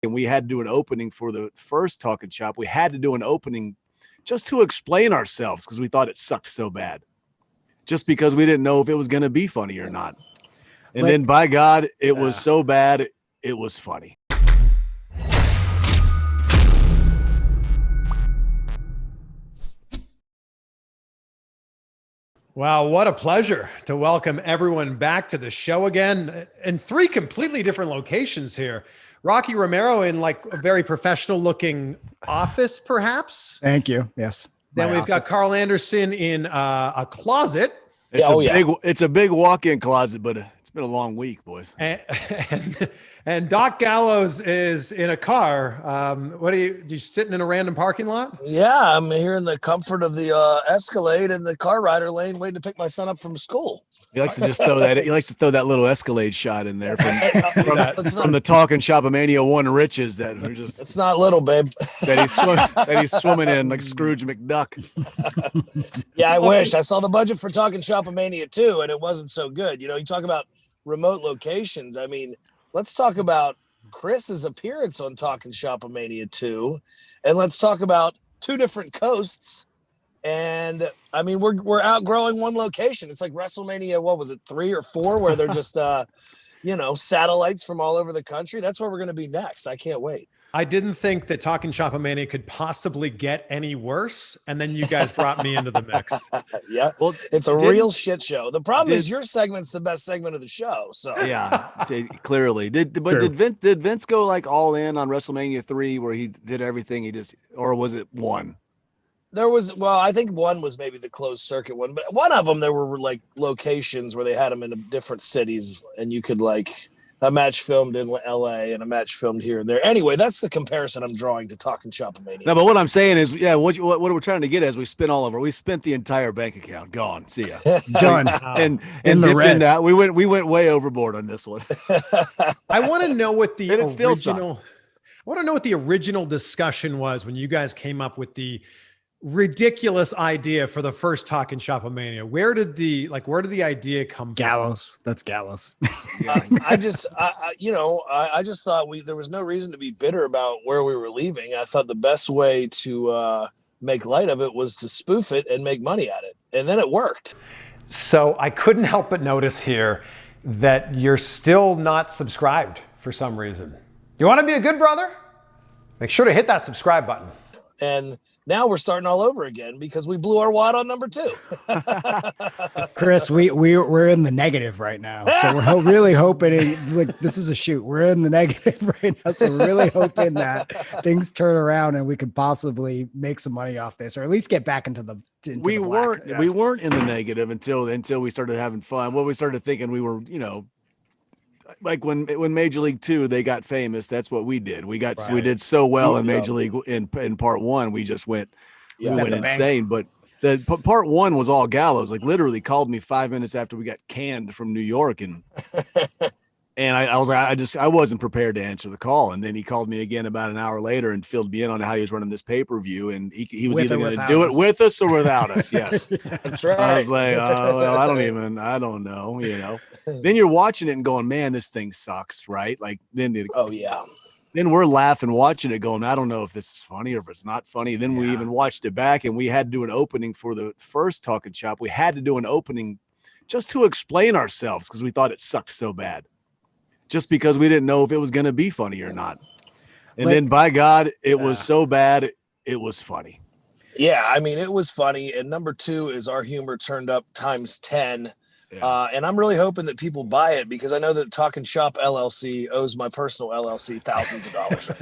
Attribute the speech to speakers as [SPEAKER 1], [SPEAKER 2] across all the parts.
[SPEAKER 1] and we had to do an opening for the first Talking Shop. We had to do an opening just to explain ourselves because we thought it sucked so bad. Just because we didn't know if it was going to be funny or not. And then, by God, it was so bad, it was funny.
[SPEAKER 2] Wow, what a pleasure to welcome everyone back to the show again in three completely different locations here. Rocky Romero in like a very professional looking office, perhaps.
[SPEAKER 3] Thank you. Yes.
[SPEAKER 2] Then we've got Karl Anderson in a closet.
[SPEAKER 1] It's a big walk-in closet, but it's been a long week, boys.
[SPEAKER 2] And Doc Gallows is in a car. What are you sitting in a random parking lot?
[SPEAKER 4] Yeah, I'm here in the comfort of the Escalade in the car rider lane, waiting to pick my son up from school.
[SPEAKER 1] He likes to just throw that. He likes to throw that little Escalade shot in there from the Talknshopamania one riches that are just.
[SPEAKER 4] It's not little, babe.
[SPEAKER 1] that he's swimming in like Scrooge McDuck.
[SPEAKER 4] Yeah, I wish. I saw the budget for Talknshopamania 2, and it wasn't so good. You know, you talk about remote locations. I mean, let's talk about Chris's appearance on Talknshopamania 2, and let's talk about two different coasts. And I mean, we're outgrowing one location. It's like WrestleMania, what was it, 3 or 4, where they're just satellites from all over the country. That's where we're going to be next. I can't wait.
[SPEAKER 2] I didn't think that Talknshopamania could possibly get any worse, and then you guys brought me into the mix.
[SPEAKER 4] Yeah, well, it's a real shit show. The problem is your segment's the best segment of the show. So
[SPEAKER 1] yeah, clearly. Did Vince go like all in on WrestleMania 3 where he did everything or was it 1?
[SPEAKER 4] I think 1 was maybe the closed circuit one, but one of them there were like locations where they had them in different cities, and you could like a match filmed in LA and a match filmed here and there. Anyway, that's the comparison I'm drawing to Talknshopamania.
[SPEAKER 1] No, but what I'm saying is, what we're trying to get is we spent the entire bank account. Gone. See ya.
[SPEAKER 3] Done.
[SPEAKER 1] and in the red. We went way overboard on this one.
[SPEAKER 2] I want to know what the original discussion was when you guys came up with the ridiculous idea for the first Talknshopamania. Where did the idea come from?
[SPEAKER 3] Gallows. That's Gallows.
[SPEAKER 4] I just thought there was no reason to be bitter about where we were leaving. I thought the best way to make light of it was to spoof it and make money at it. And then it worked.
[SPEAKER 2] So I couldn't help but notice here that you're still not subscribed for some reason. You want to be a good brother? Make sure to hit that subscribe button.
[SPEAKER 4] And now we're starting all over again because we blew our wad on number 2.
[SPEAKER 3] Chris, we're in the negative right now, so we're really hoping this is a shoot. We're in the negative right now, so we're really hoping that things turn around and we could possibly make some money off this, or at least get back into the.
[SPEAKER 1] We weren't in the negative until we started having fun. Well, we started thinking we were, like when Major League 2 they got famous, that's what we did. We did so well in Major League in part 1, we just went insane. But the part 1 was all Gallows. Like literally called me 5 minutes after we got canned from New York, and I was like, I wasn't prepared to answer the call. And then he called me again about an hour later and filled me in on how he was running this pay-per-view, and he was either going to do it with us or without us. Yes,
[SPEAKER 4] that's right.
[SPEAKER 1] I was like, I don't know. Then you're watching it and going, man, this thing sucks, right? Like then then we're laughing watching it going, I don't know if this is funny or if it's not funny. Then we even watched it back, and we had to do an opening for the first Talking Shop. We had to do an opening just to explain ourselves because we thought it sucked so bad. Just because we didn't know if it was going to be funny or not. And then, by God, it was so bad, it was funny.
[SPEAKER 4] Yeah, I mean, it was funny. And number 2 is our humor turned up times 10. Yeah. And I'm really hoping that people buy it because I know that Talking Shop LLC owes my personal LLC thousands of dollars.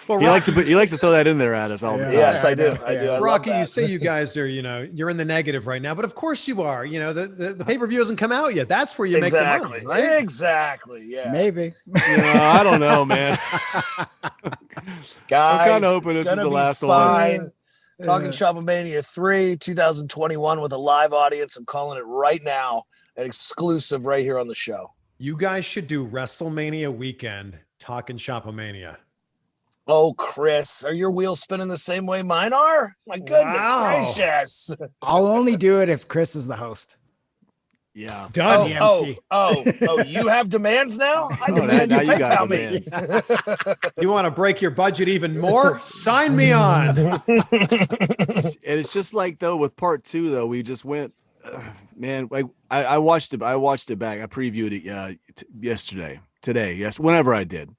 [SPEAKER 1] Well, he likes to throw that in there at us all the time.
[SPEAKER 4] Yes, I do. I do.
[SPEAKER 2] Rocky, you say you guys are, you're in the negative right now, but of course you are. The pay-per-view hasn't come out yet. That's where you make the money, right?
[SPEAKER 4] Exactly. Yeah.
[SPEAKER 3] Maybe.
[SPEAKER 1] I don't know, man.
[SPEAKER 4] Guys,
[SPEAKER 1] I'm kind of hoping this is the last one.
[SPEAKER 4] Talknshopamania 3 2021 with a live audience. I'm calling it right now, an exclusive right here on the show.
[SPEAKER 2] You guys should do WrestleMania weekend Talknshopamania.
[SPEAKER 4] Oh, Chris, are your wheels spinning the same way mine are? My goodness gracious.
[SPEAKER 3] I'll only do it if Chris is the host.
[SPEAKER 1] Yeah.
[SPEAKER 2] Done.
[SPEAKER 4] You have demands now? I demand
[SPEAKER 1] now
[SPEAKER 4] you
[SPEAKER 1] you got
[SPEAKER 4] PayPal me.
[SPEAKER 2] You want to break your budget even more? Sign me on.
[SPEAKER 1] And it's just like, though, with part 2, though, we just went, man, like I watched it back. I previewed it today, whenever I did.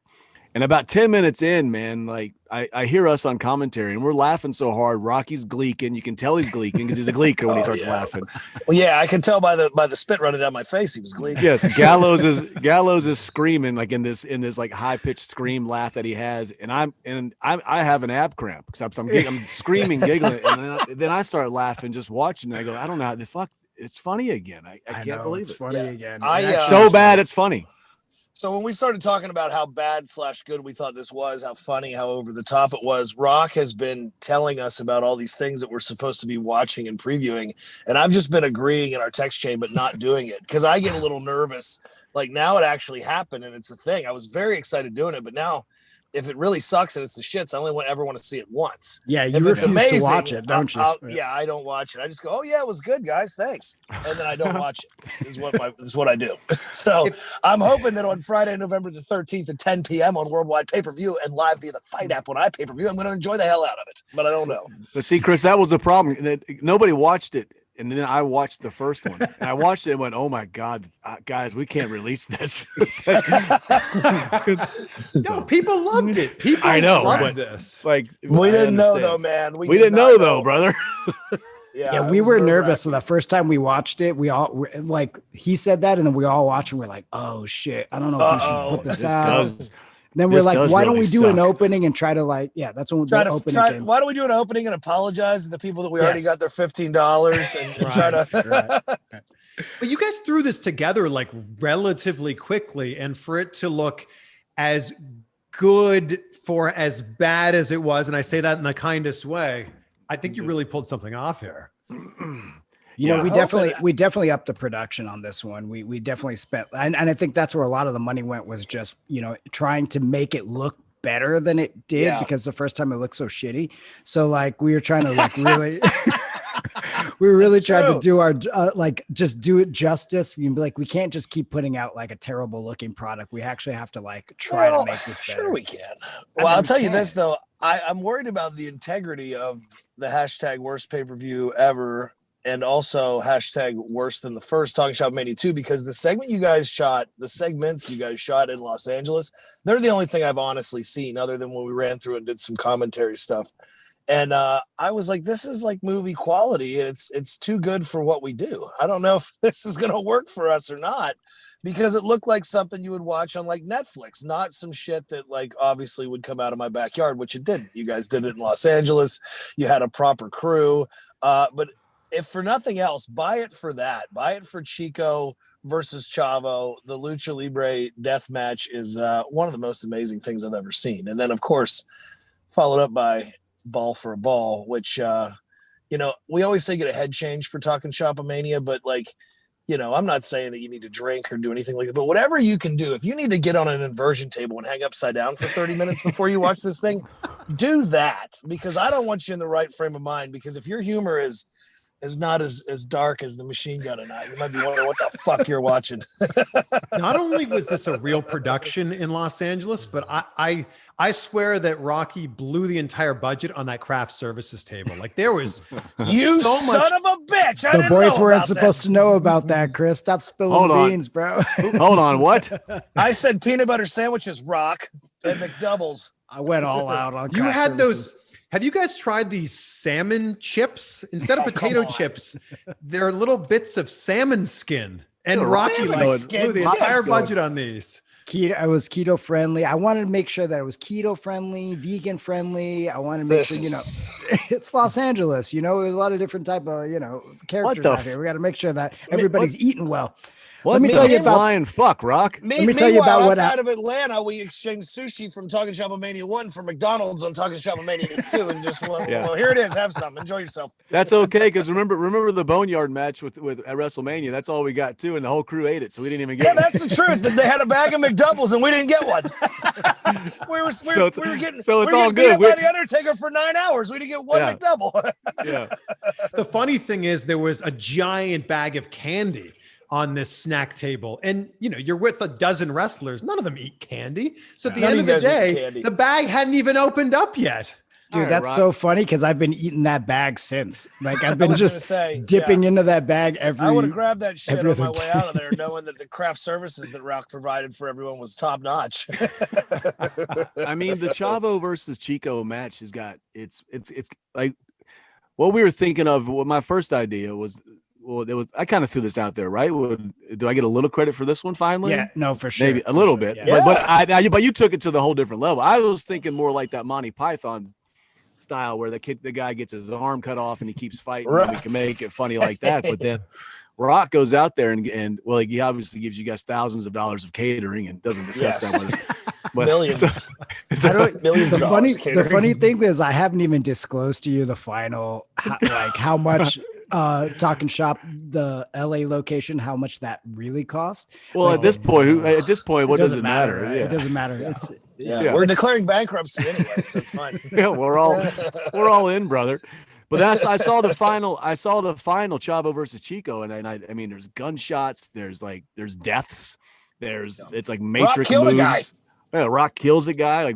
[SPEAKER 1] And about 10 minutes in, man, like I hear us on commentary and we're laughing so hard. Rocky's gleeking. You can tell he's gleeking because he's a gleeker when he starts laughing.
[SPEAKER 4] Well, yeah, I can tell by the spit running down my face he was gleeking.
[SPEAKER 1] Yes, Gallows is screaming like in this like high pitched scream laugh that he has, and I have an ab cramp because I'm screaming, giggling, and then I start laughing just watching. And I go, I don't know how the fuck it's funny again. I can't believe
[SPEAKER 3] it's
[SPEAKER 1] it.
[SPEAKER 3] funny again.
[SPEAKER 1] So bad it's funny.
[SPEAKER 4] So when we started talking about how bad/good we thought this was, how funny, how over the top it was, Rock has been telling us about all these things that we're supposed to be watching and previewing. And I've just been agreeing in our text chain, but not doing it because I get a little nervous. Like now it actually happened and it's a thing. I was very excited doing it, but now if it really sucks and it's the shits, I only ever want to see it once.
[SPEAKER 3] Yeah, you refuse to watch it, don't you?
[SPEAKER 4] I don't watch it. I just go, oh yeah, it was good, guys, thanks, and then I don't watch it. This is what I do. So I'm hoping that on Friday, November the 13th at 10 p.m. on Worldwide Pay-Per-View and live via the Fight app on iPay-Per-View, I'm going to enjoy the hell out of it. But I don't know.
[SPEAKER 1] But see, Chris, that was the problem. Nobody watched it. And then I watched the first one. And I watched it and went, "Oh my God, guys, we can't release this."
[SPEAKER 2] No, people loved it. People loved this.
[SPEAKER 1] Like
[SPEAKER 4] we didn't know though, man.
[SPEAKER 1] We didn't know though, brother.
[SPEAKER 3] Yeah, we were nervous. So the first time we watched it, we all like he said that, and then we all watched and we're like, "Oh shit, I don't know if we should put this out." Then we're like, why don't we do an opening and try to that's when the opening.
[SPEAKER 4] Why don't we do an opening and apologize to the people that we already got their $15 and try to.
[SPEAKER 2] But you guys threw this together like relatively quickly, and for it to look as good for as bad as it was, and I say that in the kindest way, I think you really pulled something off here.
[SPEAKER 3] You know, we definitely upped the production on this one. We definitely spent, and I think that's where a lot of the money went, was just, trying to make it look better than it did, because the first time it looked so shitty. So like we were trying to like really, we really tried to do our just do it justice. You'd be like, we can't just keep putting out like a terrible looking product. We actually have to like try to make this better.
[SPEAKER 4] Sure we can. Well, I'll tell you this though, I'm worried about the integrity of the hashtag worst pay-per-view ever. And also hashtag worse than the first Talknshopamania 2, because the segments you guys shot in Los Angeles, they're the only thing I've honestly seen other than when we ran through and did some commentary stuff. And I was like, this is like movie quality, and it's too good for what we do. I don't know if this is going to work for us or not, because it looked like something you would watch on like Netflix, not some shit that like obviously would come out of my backyard, which it didn't. You guys did it in Los Angeles. You had a proper crew. But if for nothing else, buy it for that. Buy it for Chico versus Chavo. The Lucha Libre death match is one of the most amazing things I've ever seen. And then, of course, followed up by Ball for a Ball, which, we always say get a head change for Talknshopamania, but like, I'm not saying that you need to drink or do anything like that, but whatever you can do, if you need to get on an inversion table and hang upside down for 30 minutes before you watch this thing, do that, because I don't want you in the right frame of mind, because if your humor is not as dark as the Machine Gun and I, you might be wondering what the fuck you're watching.
[SPEAKER 2] Not only was this a real production in Los Angeles, but I swear that Rocky blew the entire budget on that craft services table. Like there was
[SPEAKER 4] you so son of a bitch.
[SPEAKER 3] The boys weren't supposed to know about that, Chris. Stop spilling beans, bro.
[SPEAKER 1] Hold on, what?
[SPEAKER 4] I said peanut butter sandwiches, Rock, and McDoubles.
[SPEAKER 3] I went all out on
[SPEAKER 2] you had
[SPEAKER 3] services.
[SPEAKER 2] Those. Have you guys tried these salmon chips? Instead of potato chips, they're little bits of salmon skin. And Rocky blew the entire budget on these.
[SPEAKER 3] I was keto friendly. I wanted to make sure that it was keto friendly, vegan friendly. I wanted to make sure, it's Los Angeles, there's a lot of different type of, characters out here. We got to make sure that everybody's eating well.
[SPEAKER 1] Let me tell you about lying fuck, Rock.
[SPEAKER 3] Let me tell you about what
[SPEAKER 4] outside of Atlanta, we exchanged sushi from Talknshopamania 1 for McDonald's on Talknshopamania 2, and just well, here it is. Have some. Enjoy yourself.
[SPEAKER 1] That's okay, because remember the Boneyard match with at WrestleMania. That's all we got too, and the whole crew ate it, so we didn't even get.
[SPEAKER 4] Yeah, that's the truth. They had a bag of McDoubles, and we didn't get one. we were getting all good. Beat up by the Undertaker for 9 hours. We didn't get one McDouble.
[SPEAKER 2] The funny thing is, there was a giant bag of candy. on this snack table, and you're with a dozen wrestlers. None of them eat candy. So at the end of the day, the bag hadn't even opened up yet.
[SPEAKER 3] Dude, that's so funny because I've been eating that bag since. Like I've been just dipping into that bag every.
[SPEAKER 4] I would have grabbed that shit on my way out of there, knowing that the craft services that Rock provided for everyone was top notch.
[SPEAKER 1] I mean, the Chavo versus Chico match has got it's like what we were thinking of. What my first idea was. Well, I kind of threw this out there, right? Do I get a little credit for this one finally?
[SPEAKER 3] Yeah, no, for sure.
[SPEAKER 1] Maybe a little bit,
[SPEAKER 3] yeah.
[SPEAKER 1] But you took it to the whole different level. I was thinking more like that Monty Python style where the guy gets his arm cut off and he keeps fighting. Right. And we can make it funny like that. But then Rock goes out there and he obviously gives you guys thousands of dollars of catering and doesn't discuss that much. But
[SPEAKER 4] millions.
[SPEAKER 1] Millions of dollars.
[SPEAKER 3] The funny thing is I haven't even disclosed to you the final, how much Talking Shop, the LA location, how much that really cost.
[SPEAKER 1] Well, at this point, what does it matter?
[SPEAKER 3] Right?
[SPEAKER 1] Yeah.
[SPEAKER 3] It doesn't matter.
[SPEAKER 4] Yeah. We're declaring bankruptcy anyway, so it's fine.
[SPEAKER 1] Yeah, we're all in, brother. But I saw the final Chavo versus Chico, and I mean, there's gunshots, there's deaths, it's like Matrix moves. Rock kills a guy.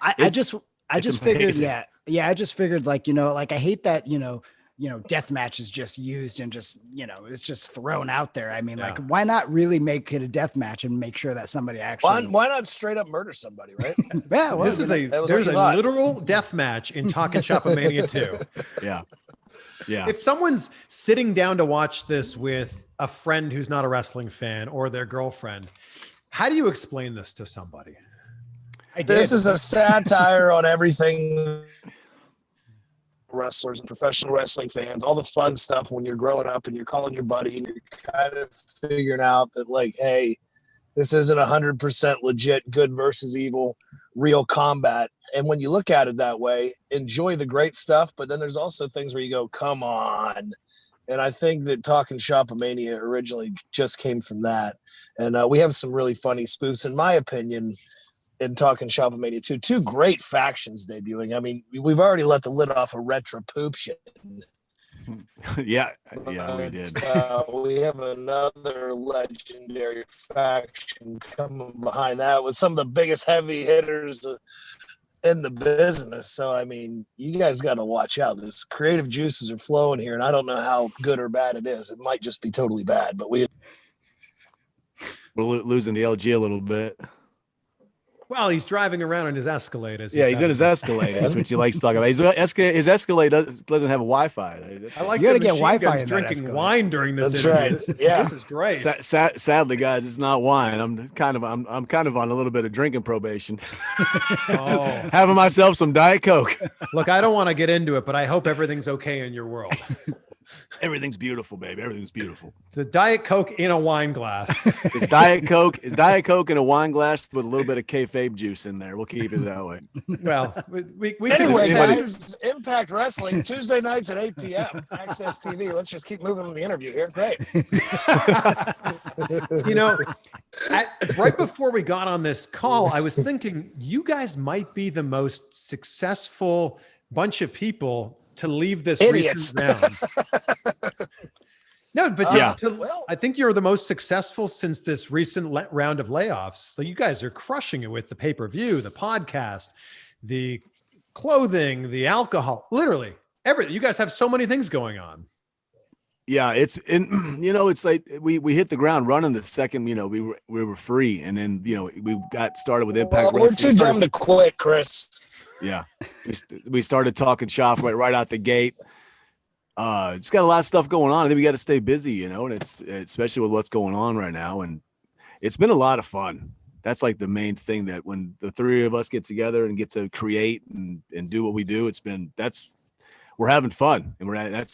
[SPEAKER 3] I just figured, I just figured, I hate that, death match is just used and just, it's just thrown out there. I mean, why not really make it a death match and make sure that somebody actually.
[SPEAKER 4] Why not straight up murder somebody, right?
[SPEAKER 2] Yeah, well, there's a literal death match in Talknshopamania 2.
[SPEAKER 1] Yeah. Yeah.
[SPEAKER 2] If someone's sitting down to watch this with a friend who's not a wrestling fan or their girlfriend, how do you explain this to somebody?
[SPEAKER 4] This is a satire on everything wrestlers and professional wrestling fans, all the fun stuff when you're growing up and you're calling your buddy and you're kind of figuring out that hey, this isn't 100% legit good versus evil, real combat. And when you look at it that way, enjoy the great stuff. But then there's also things where you go, come on. And I think that Talknshopamania originally just came from that. And we have some really funny spoofs, in my opinion, in Talknshopamania 2. Two great factions debuting. I mean, we've already let the lid off a retro poop shit.
[SPEAKER 1] Yeah, we did.
[SPEAKER 4] We have another legendary faction coming behind that with some of the biggest heavy hitters in the business. So, I mean, you guys got to watch out. This creative juices are flowing here, and I don't know how good or bad it is. It might just be totally bad, but we're
[SPEAKER 1] losing the LG a little bit.
[SPEAKER 2] Well, he's driving around in his Escalade. He's
[SPEAKER 1] in his Escalade. That's what he likes to talk about. His Escalade doesn't have a Wi-Fi.
[SPEAKER 2] I like
[SPEAKER 3] you got to get Wi-Fi in
[SPEAKER 2] drinking wine during this.
[SPEAKER 4] That's right. Yeah,
[SPEAKER 2] this is great.
[SPEAKER 1] Sadly, guys, it's not wine. I'm kind of on a little bit of drinking probation. Having myself some Diet Coke.
[SPEAKER 2] Look, I don't want to get into it, but I hope everything's okay in your world.
[SPEAKER 1] Everything's beautiful, baby. Everything's beautiful.
[SPEAKER 2] It's a Diet Coke in a wine glass.
[SPEAKER 1] It's Diet Coke in a wine glass with a little bit of kayfabe juice in there. We'll keep it that way.
[SPEAKER 2] Well, we
[SPEAKER 4] anyway, guys, Impact Wrestling Tuesday nights at 8 p.m. Access TV. Let's just keep moving on the interview here. Great.
[SPEAKER 2] Right before we got on this call, I was thinking you guys might be the most successful bunch of people to leave this recent round. No, but I think you're the most successful since this recent round of layoffs. So you guys are crushing it with the pay-per-view, the podcast, the clothing, the alcohol, literally everything. You guys have so many things going on.
[SPEAKER 1] Yeah, it's like we hit the ground running the second, we were free. And then, we got started with Impact Wrestling.
[SPEAKER 4] We're too dumb to quit, Chris.
[SPEAKER 1] Yeah, we started talking shop right out the gate. Just got a lot of stuff going on. I think we got to stay busy, and it's especially with what's going on right now. And it's been a lot of fun. That's like the main thing, that when the three of us get together and get to create and do what we do, we're having fun, and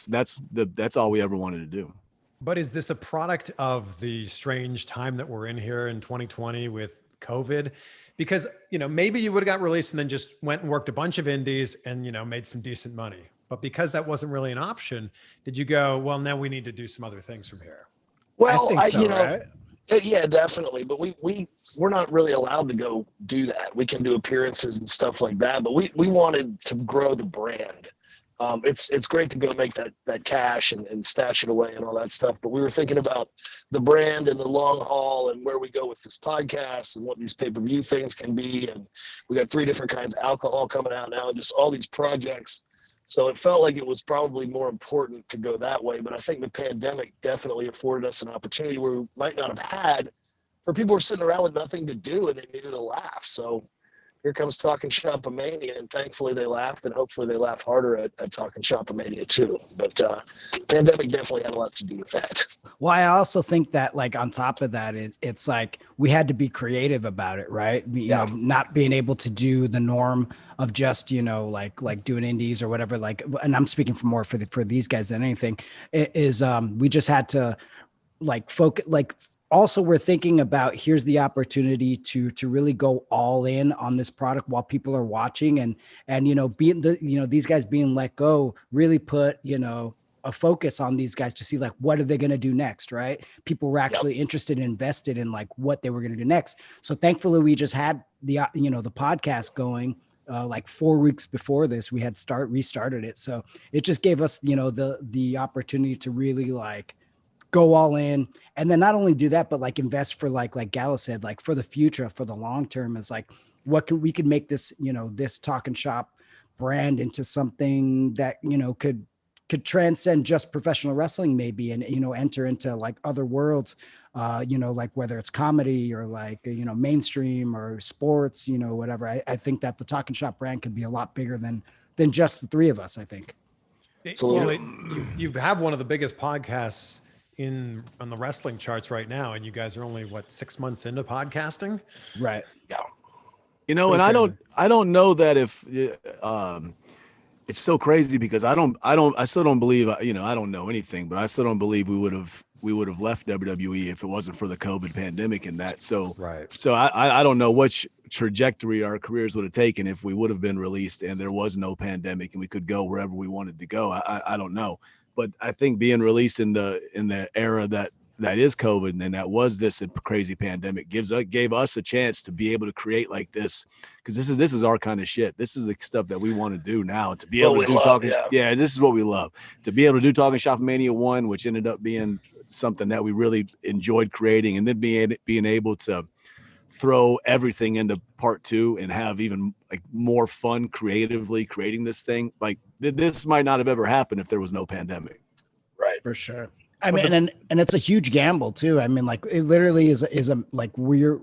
[SPEAKER 1] that's all we ever wanted to do.
[SPEAKER 2] But is this a product of the strange time that we're in here in 2020 with COVID? Because, maybe you would have got released and then just went and worked a bunch of indies and, made some decent money. But because that wasn't really an option, did you go, well, now we need to do some other things from here?
[SPEAKER 4] Well,
[SPEAKER 3] I think so, right?
[SPEAKER 4] Yeah, definitely. But we're not really allowed to go do that. We can do appearances and stuff like that. But we wanted to grow the brand. it's great to go make that cash and stash it away and all that stuff. But we were thinking about the brand and the long haul and where we go with this podcast and what these pay-per-view things can be. And we got 3 different kinds of alcohol coming out now and just all these projects. So it felt like it was probably more important to go that way. But I think the pandemic definitely afforded us an opportunity where we might not have had for people who are sitting around with nothing to do and they needed a laugh. So here comes Talknshopamania, and thankfully they laughed, and hopefully they laugh harder at Talknshopamania too. But pandemic definitely had a lot to do with that.
[SPEAKER 3] Well, I also think that, like, on top of that, it's like we had to be creative about it, right? You know, not being able to do the norm of just, you know, like doing indies or whatever. Like, and I'm speaking for more for these guys than anything. We just had to like focus, like. Also, we're thinking about, here's the opportunity to really go all in on this product while people are watching, and you know, these guys being let go really put, you know, a focus on these guys to see like what are they going to do next, right? People were actually interested and invested in like what they were going to do next. So thankfully, we just had the the podcast going. Like 4 weeks before this, we had restarted it, so it just gave us, you know, the opportunity to really like go all in, and then not only do that, but like invest for like Gallows said, like for the future, for the long term, is like we could make this, you know, this Talk and Shop brand into something that, you know, could transcend just professional wrestling maybe, and, you know, enter into like other worlds, you know, like whether it's comedy or like, you know, mainstream or sports, you know, whatever. I think that the Talk and Shop brand could be a lot bigger than just the 3 of us, I think.
[SPEAKER 2] Well, you have one of the biggest podcasts on the wrestling charts right now, and you guys are only 6 months into podcasting,
[SPEAKER 3] right?
[SPEAKER 4] Yeah,
[SPEAKER 1] you know, and I don't know that if it's so crazy, because I still don't believe, you know, I don't know anything, but I still don't believe we would have left WWE if it wasn't for the COVID pandemic and that. So
[SPEAKER 2] right.
[SPEAKER 1] So I don't know which trajectory our careers would have taken if we would have been released and there was no pandemic and we could go wherever we wanted to go. I don't know. But I think being released in the era that is COVID and that was this crazy pandemic gave us a chance to be able to create like this, because this is our kind of shit. This is the stuff that we want to do now, to be able to do talking. Yeah, this is what we love, to be able to do Talknshopamania 1, which ended up being something that we really enjoyed creating, and then being able to throw everything into part 2 and have even like more fun creatively creating this thing. Like this might not have ever happened if there was no pandemic.
[SPEAKER 4] Right.
[SPEAKER 3] For sure. I mean, and it's a huge gamble too. I mean, like it literally is a like we're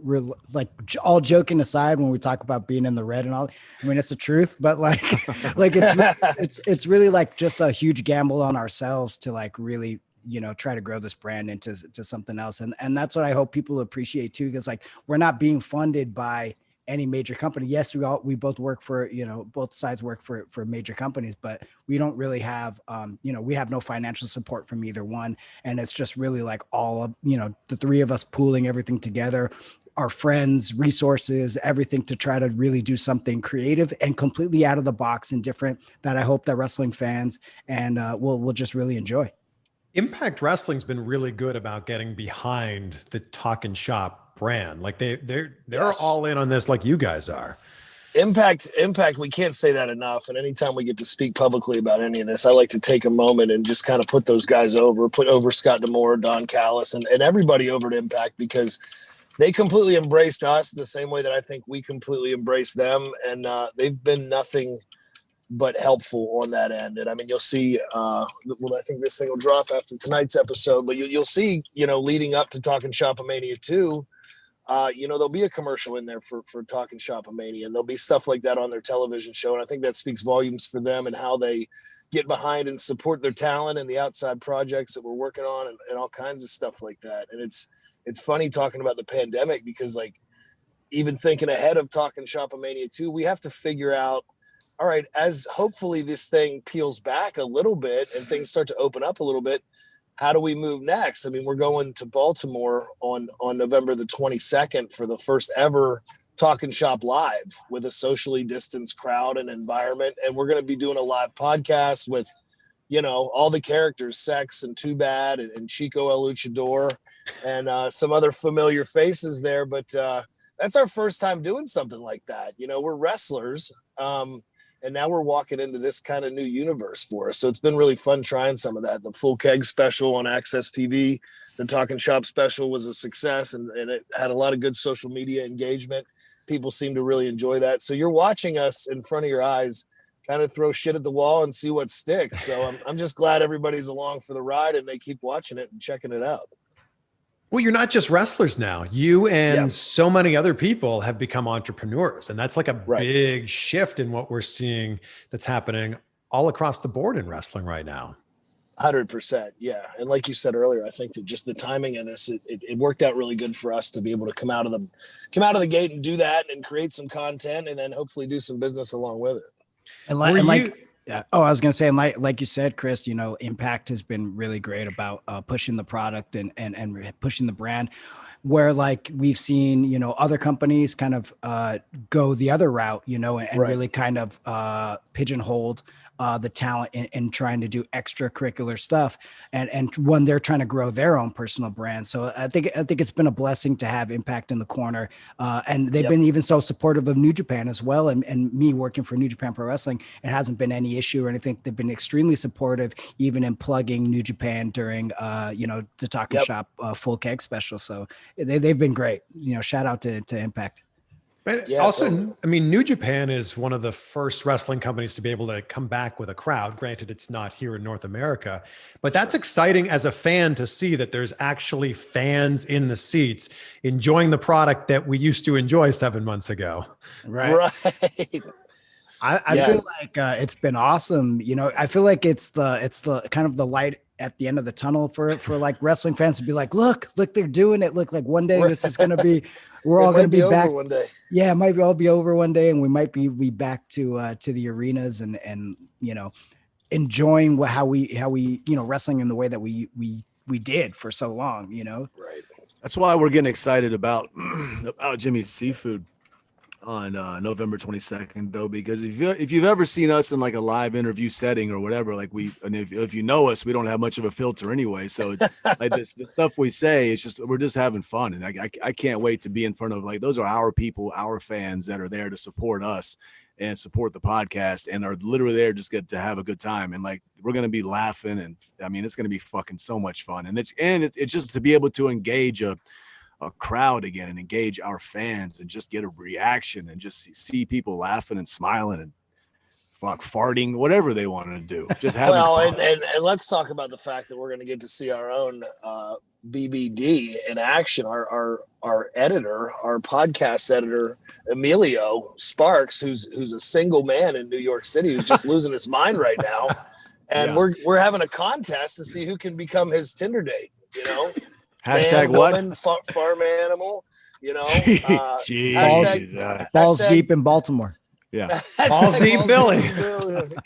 [SPEAKER 3] like, all joking aside, when we talk about being in the red and all, I mean, it's the truth, but like, like it's really like just a huge gamble on ourselves to like really, you know, try to grow this brand into something else. And that's what I hope people appreciate too. Because like, we're not being funded by any major company. Yes, we both work for, you know, both sides work for major companies, but we don't really have, you know, we have no financial support from either one. And it's just really like all of, you know, the 3 of us pooling everything together, our friends, resources, everything, to try to really do something creative and completely out of the box and different that I hope that wrestling fans and will just really enjoy.
[SPEAKER 2] Impact Wrestling's been really good about getting behind the Talk and Shop brand. Like they're all in on this, like you guys are.
[SPEAKER 4] Impact, we can't say that enough. And anytime we get to speak publicly about any of this, I like to take a moment and just kind of put those guys put over Scott D'Amore, Don Callis, and everybody over at Impact, because they completely embraced us the same way that I think we completely embraced them. And they've been nothing but helpful on that end. And I mean, you'll see, well, I think this thing will drop after tonight's episode, but you'll see, you know, leading up to Talknshopamania 2, you know, there'll be a commercial in there for Talknshopamania, and there'll be stuff like that on their television show. And I think that speaks volumes for them and how they get behind and support their talent and the outside projects that we're working on and all kinds of stuff like that. And it's funny talking about the pandemic, because like, even thinking ahead of Talknshopamania 2, we have to figure out, all right, as hopefully this thing peels back a little bit and things start to open up a little bit, how do we move next? I mean, we're going to Baltimore on November the 22nd for the first ever Talk and Shop Live with a socially distanced crowd and environment. And we're going to be doing a live podcast with, you know, all the characters, Sex and Too Bad and Chico El Luchador and some other familiar faces there. But that's our first time doing something like that. You know, we're wrestlers. And now we're walking into this kind of new universe for us. So it's been really fun trying some of that. The Full Keg special on Access TV, the Talking Shop special was a success, and it had a lot of good social media engagement. People seem to really enjoy that. So you're watching us in front of your eyes kind of throw shit at the wall and see what sticks. So I'm just glad everybody's along for the ride and they keep watching it and checking it out.
[SPEAKER 2] Well, you're not just wrestlers now. You and so many other people have become entrepreneurs. And that's like a big shift in what we're seeing that's happening all across the board in wrestling right now.
[SPEAKER 4] 100%. Yeah. And like you said earlier, I think that just the timing of this, it worked out really good for us to be able to come out of the gate and do that and create some content and then hopefully do some business along with it.
[SPEAKER 3] Yeah. Oh, I was going to say, like you said, Chris, you know, Impact has been really great about pushing the product and pushing the brand, where like we've seen, you know, other companies kind of go the other route, you know, and really kind of pigeonholed the talent in trying to do extracurricular stuff. And when they're trying to grow their own personal brand. So I think it's been a blessing to have Impact in the corner. And they've been even so supportive of New Japan as well. And me working for New Japan Pro Wrestling, it hasn't been any issue or anything. They've been extremely supportive, even in plugging New Japan during, you know, the Talking Shop Full Keg special. So they've been great. You know, shout out to Impact.
[SPEAKER 2] But also, I mean, New Japan is one of the first wrestling companies to be able to come back with a crowd. Granted, it's not here in North America, but that's exciting as a fan to see that there's actually fans in the seats enjoying the product that we used to enjoy 7 months ago.
[SPEAKER 3] Right. I feel like it's been awesome. You know, I feel like it's the kind of the light at the end of the tunnel for like wrestling fans to be like, look, they're doing it. Look, like one day this is going to be, we're all going to be back
[SPEAKER 4] one day.
[SPEAKER 3] Yeah. It might all be over one day. And we might be back to the arenas and, you know, enjoying how we, you know, wrestling in the way that we did for so long, you know?
[SPEAKER 4] Right.
[SPEAKER 1] That's why we're getting excited about Jimmy's Seafood on November 22nd, though, because if you've ever seen us in like a live interview setting or whatever, like if you know us, we don't have much of a filter anyway. So it's like the stuff we say, it's just, we're just having fun. And I can't wait to be in front of, like, those are our people, our fans that are there to support us and support the podcast and are literally there just get to have a good time. And like, we're going to be laughing. And I mean, it's going to be fucking so much fun. And it's just to be able to engage a crowd again and engage our fans and just get a reaction and just see people laughing and smiling and farting, whatever they want to do. Just having fun.
[SPEAKER 4] And let's talk about the fact that we're going to get to see our own BBD in action. Our editor, our podcast editor, Emilio Sparks, who's a single man in New York City, who's just losing his mind right now. And we're having a contest to see who can become his Tinder date, you know?
[SPEAKER 1] Hashtag
[SPEAKER 4] man,
[SPEAKER 1] what?
[SPEAKER 4] Woman, farm animal, you know.
[SPEAKER 3] Balls deep in Baltimore.
[SPEAKER 1] Yeah.
[SPEAKER 2] Balls deep Billy.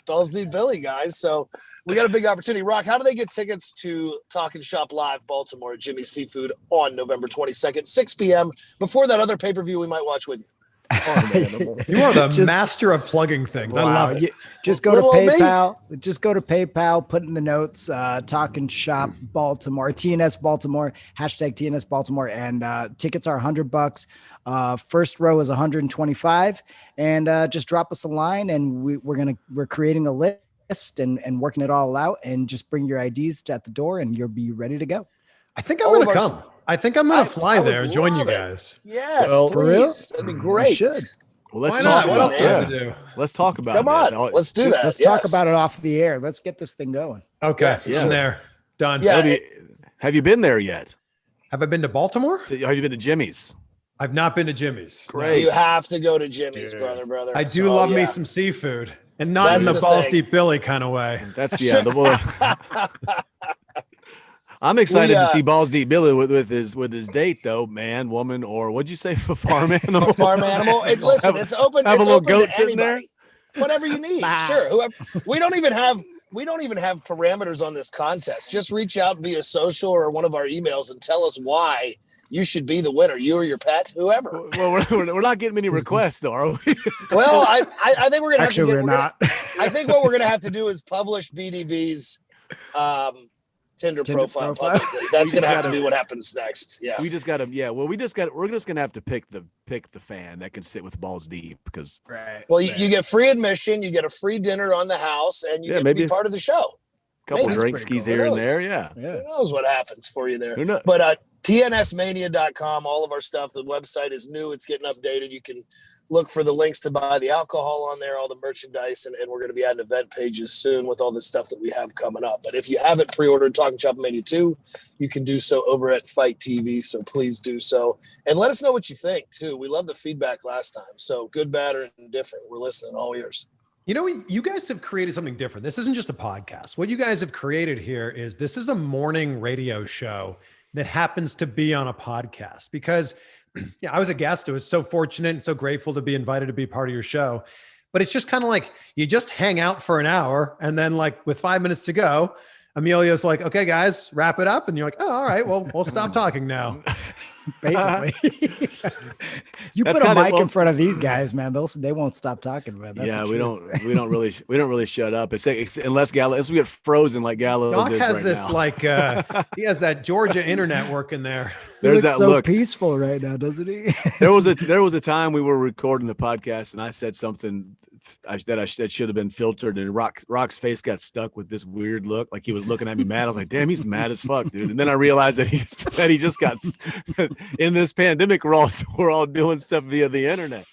[SPEAKER 4] Balls deep Billy, guys. So we got a big opportunity. Rock, how do they get tickets to Talking Shop Live Baltimore at Jimmy's Seafood on November 22nd, 6 p.m. before that other pay-per-view we might watch with you?
[SPEAKER 2] You are the master of plugging things.
[SPEAKER 3] Wow.
[SPEAKER 2] I love it.
[SPEAKER 3] Just go to PayPal. Just go to PayPal. Put in the notes. Talking Shop Baltimore, TNS Baltimore, hashtag TNS Baltimore, and tickets are $100. First row is 125, and just drop us a line, and we're creating a list and working it all out, and just bring your IDs at the door, and you'll be ready to go.
[SPEAKER 2] I think I'm going to come. I think I'm going to fly there and join you guys.
[SPEAKER 4] Yes,
[SPEAKER 1] well,
[SPEAKER 4] please. That'd be great.
[SPEAKER 3] You should.
[SPEAKER 1] Well, let's
[SPEAKER 2] Why
[SPEAKER 1] talk
[SPEAKER 2] not? What
[SPEAKER 1] about
[SPEAKER 2] else do I have to do?
[SPEAKER 1] Let's talk about
[SPEAKER 4] Come on, let's do that.
[SPEAKER 3] Let's talk about it off the air. Let's get this thing going.
[SPEAKER 2] Okay,
[SPEAKER 1] Yeah.
[SPEAKER 2] I'm there. Done.
[SPEAKER 4] Yeah.
[SPEAKER 1] Have you been there yet?
[SPEAKER 2] Have I been to Baltimore?
[SPEAKER 1] Have you been to Jimmy's?
[SPEAKER 2] I've not been to Jimmy's.
[SPEAKER 1] Great.
[SPEAKER 4] You have to go to Jimmy's, brother.
[SPEAKER 2] I do love me some seafood, and not
[SPEAKER 4] That's
[SPEAKER 2] in the
[SPEAKER 4] the
[SPEAKER 2] balls
[SPEAKER 4] thing.
[SPEAKER 2] deep Billy kind of way.
[SPEAKER 1] That's I'm excited to see Balls Deep Billy with his date, though, man, woman, or what'd you say, for farm animal?
[SPEAKER 4] Farm animal. Listen, it's open.
[SPEAKER 1] Have
[SPEAKER 4] It's
[SPEAKER 1] a little
[SPEAKER 4] open
[SPEAKER 1] goat
[SPEAKER 4] to
[SPEAKER 1] sitting there.
[SPEAKER 4] anybody. Whatever you need, sure. Whoever. We don't even have parameters on this contest. Just reach out via social or one of our emails and tell us why you should be the winner. You or your pet, whoever.
[SPEAKER 1] Well, we're not getting many requests, though, are we?
[SPEAKER 4] Well, I think we're gonna have to
[SPEAKER 3] Actually, we're not.
[SPEAKER 4] I think what we're gonna have to do is publish BDV's Tinder profile publicly. That's going to have to be what happens next. Yeah.
[SPEAKER 1] We just got to, we're just going to have to pick the fan that can sit with balls deep because.
[SPEAKER 3] Right.
[SPEAKER 4] Well, you get free admission, you get a free dinner on the house, and you get to be part of the show.
[SPEAKER 1] Couple drinks skis here and there. Yeah.
[SPEAKER 4] Who knows what happens for you there? But tnsmania.com, all of our stuff. The website is new. It's getting updated. You can look for the links to buy the alcohol on there, all the merchandise, and we're going to be adding event pages soon with all the stuff that we have coming up. But if you haven't pre-ordered Talking Shop Mania 2, you can do so over at Fight TV, so please do so. And let us know what you think, too. We love the feedback last time. So good, bad, or indifferent. We're listening all ears.
[SPEAKER 2] You know, you guys have created something different. This isn't just a podcast. What you guys have created here is this is a morning radio show that happens to be on a podcast because I was a guest. I was so fortunate and so grateful to be invited to be part of your show. But it's just kind of like you just hang out for an hour and then like with 5 minutes to go, Amelia's like, okay, guys, wrap it up. And you're like, oh, all right, well, we'll stop talking now.
[SPEAKER 3] Basically. You put a mic in front of these guys, man. They won't stop talking, man. That's
[SPEAKER 1] we don't really shut up. It's unless Gallows, we get frozen like Gallows.
[SPEAKER 2] Doc
[SPEAKER 1] is
[SPEAKER 2] has
[SPEAKER 1] right
[SPEAKER 2] this
[SPEAKER 1] now.
[SPEAKER 2] Like he has that Georgia internet working there.
[SPEAKER 3] There's that so look. Peaceful right now, doesn't he?
[SPEAKER 1] there was a time we were recording the podcast and I said something that should have been filtered, and Rock's face got stuck with this weird look, like he was looking at me mad. I was like, damn, he's mad as fuck, dude. And then I realized that he just got in this pandemic. We're all doing stuff via the internet,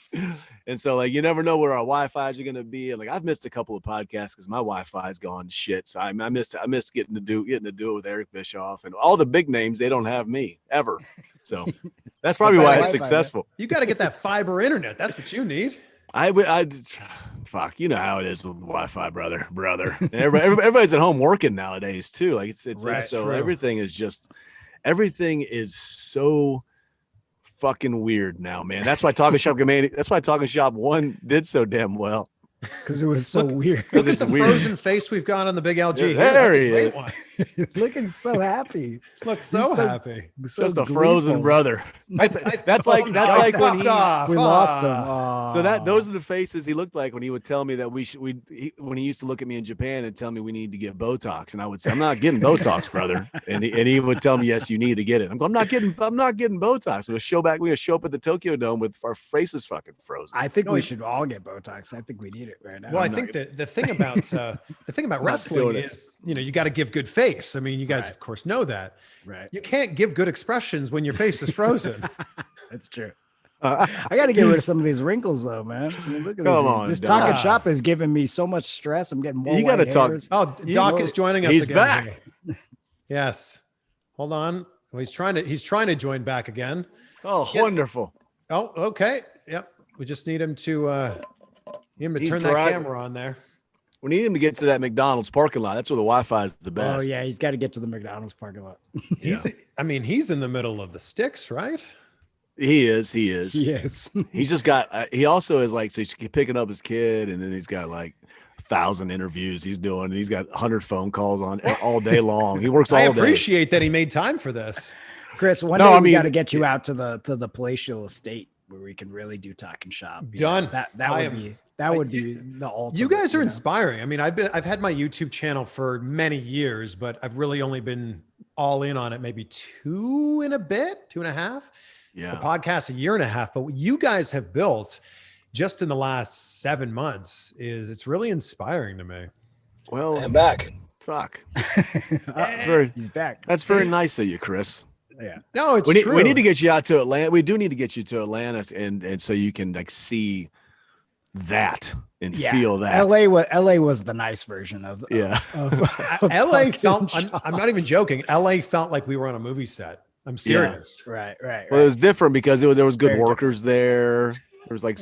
[SPEAKER 1] and so like you never know where our Wi-Fi's are gonna be. And like I've missed a couple of podcasts because my Wi-Fi's gone to shit. So I missed getting to do it with Eric Bischoff and all the big names. They don't have me ever, so that's probably why it's successful.
[SPEAKER 2] You got to get that fiber internet. That's what you need.
[SPEAKER 1] Fuck, you know how it is with Wi-Fi, brother. And everybody's at home working nowadays too. Like it's so true. Everything is so fucking weird now, man. That's why Talking Shop 1 did so damn well.
[SPEAKER 3] Because it was so weird.
[SPEAKER 2] Look at the frozen face we've got on the big LG.
[SPEAKER 1] Yeah, there he is.
[SPEAKER 3] Looking so happy.
[SPEAKER 2] Looks so happy.
[SPEAKER 3] So
[SPEAKER 1] just a frozen brother. That's like when we
[SPEAKER 3] lost him.
[SPEAKER 1] So those are the faces he looked like when he would tell me that when he used to look at me in Japan and tell me we need to get Botox, and I would say, I'm not getting Botox, brother. And he would tell me, yes, you need to get it. I'm not getting Botox. We're gonna show up at the Tokyo Dome with our faces fucking frozen.
[SPEAKER 3] I think we should all get Botox. I think we need it right now.
[SPEAKER 2] Well, I think the thing about wrestling is, you got to give good face. I mean, you guys of course know that.
[SPEAKER 3] Right.
[SPEAKER 2] You can't give good expressions when your face is frozen.
[SPEAKER 3] That's true. I got to get rid of some of these wrinkles, though, man. I mean, look at this Talking Shop is giving me so much stress. I'm getting more. You got to talk.
[SPEAKER 2] Oh, Doc is joining us.
[SPEAKER 1] He's
[SPEAKER 2] again.
[SPEAKER 1] Back.
[SPEAKER 2] Yes. Hold on. Well, he's trying to join back again.
[SPEAKER 1] Oh, wonderful.
[SPEAKER 2] Oh, okay. Yep. We just need him to turn that camera on there.
[SPEAKER 1] We need him to get to that McDonald's parking lot. That's where the Wi-Fi is the best.
[SPEAKER 3] Oh yeah, he's got to get to the McDonald's parking lot.
[SPEAKER 2] He's in the middle of the sticks, right?
[SPEAKER 1] He is.
[SPEAKER 3] Yes.
[SPEAKER 1] He's just got. He also is like, so he's picking up his kid, and then he's got like 1,000 interviews he's doing, and he's got 100 phone calls on all day long. He works all day.
[SPEAKER 2] I appreciate that he made time for this.
[SPEAKER 3] Chris, one day we got to get you out to the palatial estate where we can really do Talking Shop.
[SPEAKER 2] Done.
[SPEAKER 3] That would be the ultimate.
[SPEAKER 2] You guys are inspiring. I mean, I've had my YouTube channel for many years, but I've really only been all in on it maybe 2.5.
[SPEAKER 1] Yeah.
[SPEAKER 2] The podcast a year and a half. But what you guys have built just in the last 7 months it's really inspiring to me.
[SPEAKER 1] Well,
[SPEAKER 4] I'm back.
[SPEAKER 1] Fuck.
[SPEAKER 3] He's back.
[SPEAKER 1] That's very nice of you, Chris.
[SPEAKER 3] Yeah.
[SPEAKER 2] No, it's true.
[SPEAKER 1] We need to get you out to Atlanta. We do need to get you to Atlanta and so you can like see that and feel that.
[SPEAKER 3] LA was the nice version of
[SPEAKER 2] LA felt, I'm not even joking. LA felt like we were on a movie set. I'm serious.
[SPEAKER 3] Yeah. Right.
[SPEAKER 1] Well, it was different because there was good workers there. There was like,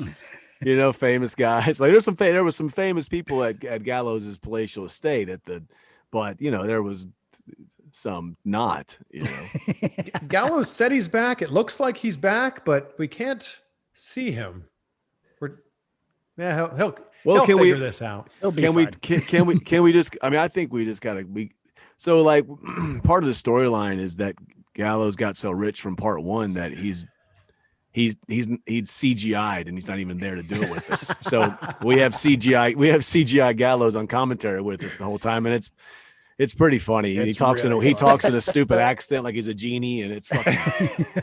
[SPEAKER 1] famous guys. Like there was some famous people at Gallows' palatial estate but there was some not,
[SPEAKER 2] Gallows said he's back. It looks like he's back, but we can't see him. He'll figure this out.
[SPEAKER 1] Can we just, I think we just gotta be, so like part of the storyline is that Gallows got so rich from part 1 that he's CGI'd and he's not even there to do it with us. So we have CGI Gallows on commentary with us the whole time. And It's pretty funny.
[SPEAKER 3] It's
[SPEAKER 1] He talks
[SPEAKER 3] really
[SPEAKER 1] he
[SPEAKER 3] funny.
[SPEAKER 1] talks in a stupid accent like he's a genie, and it's fucking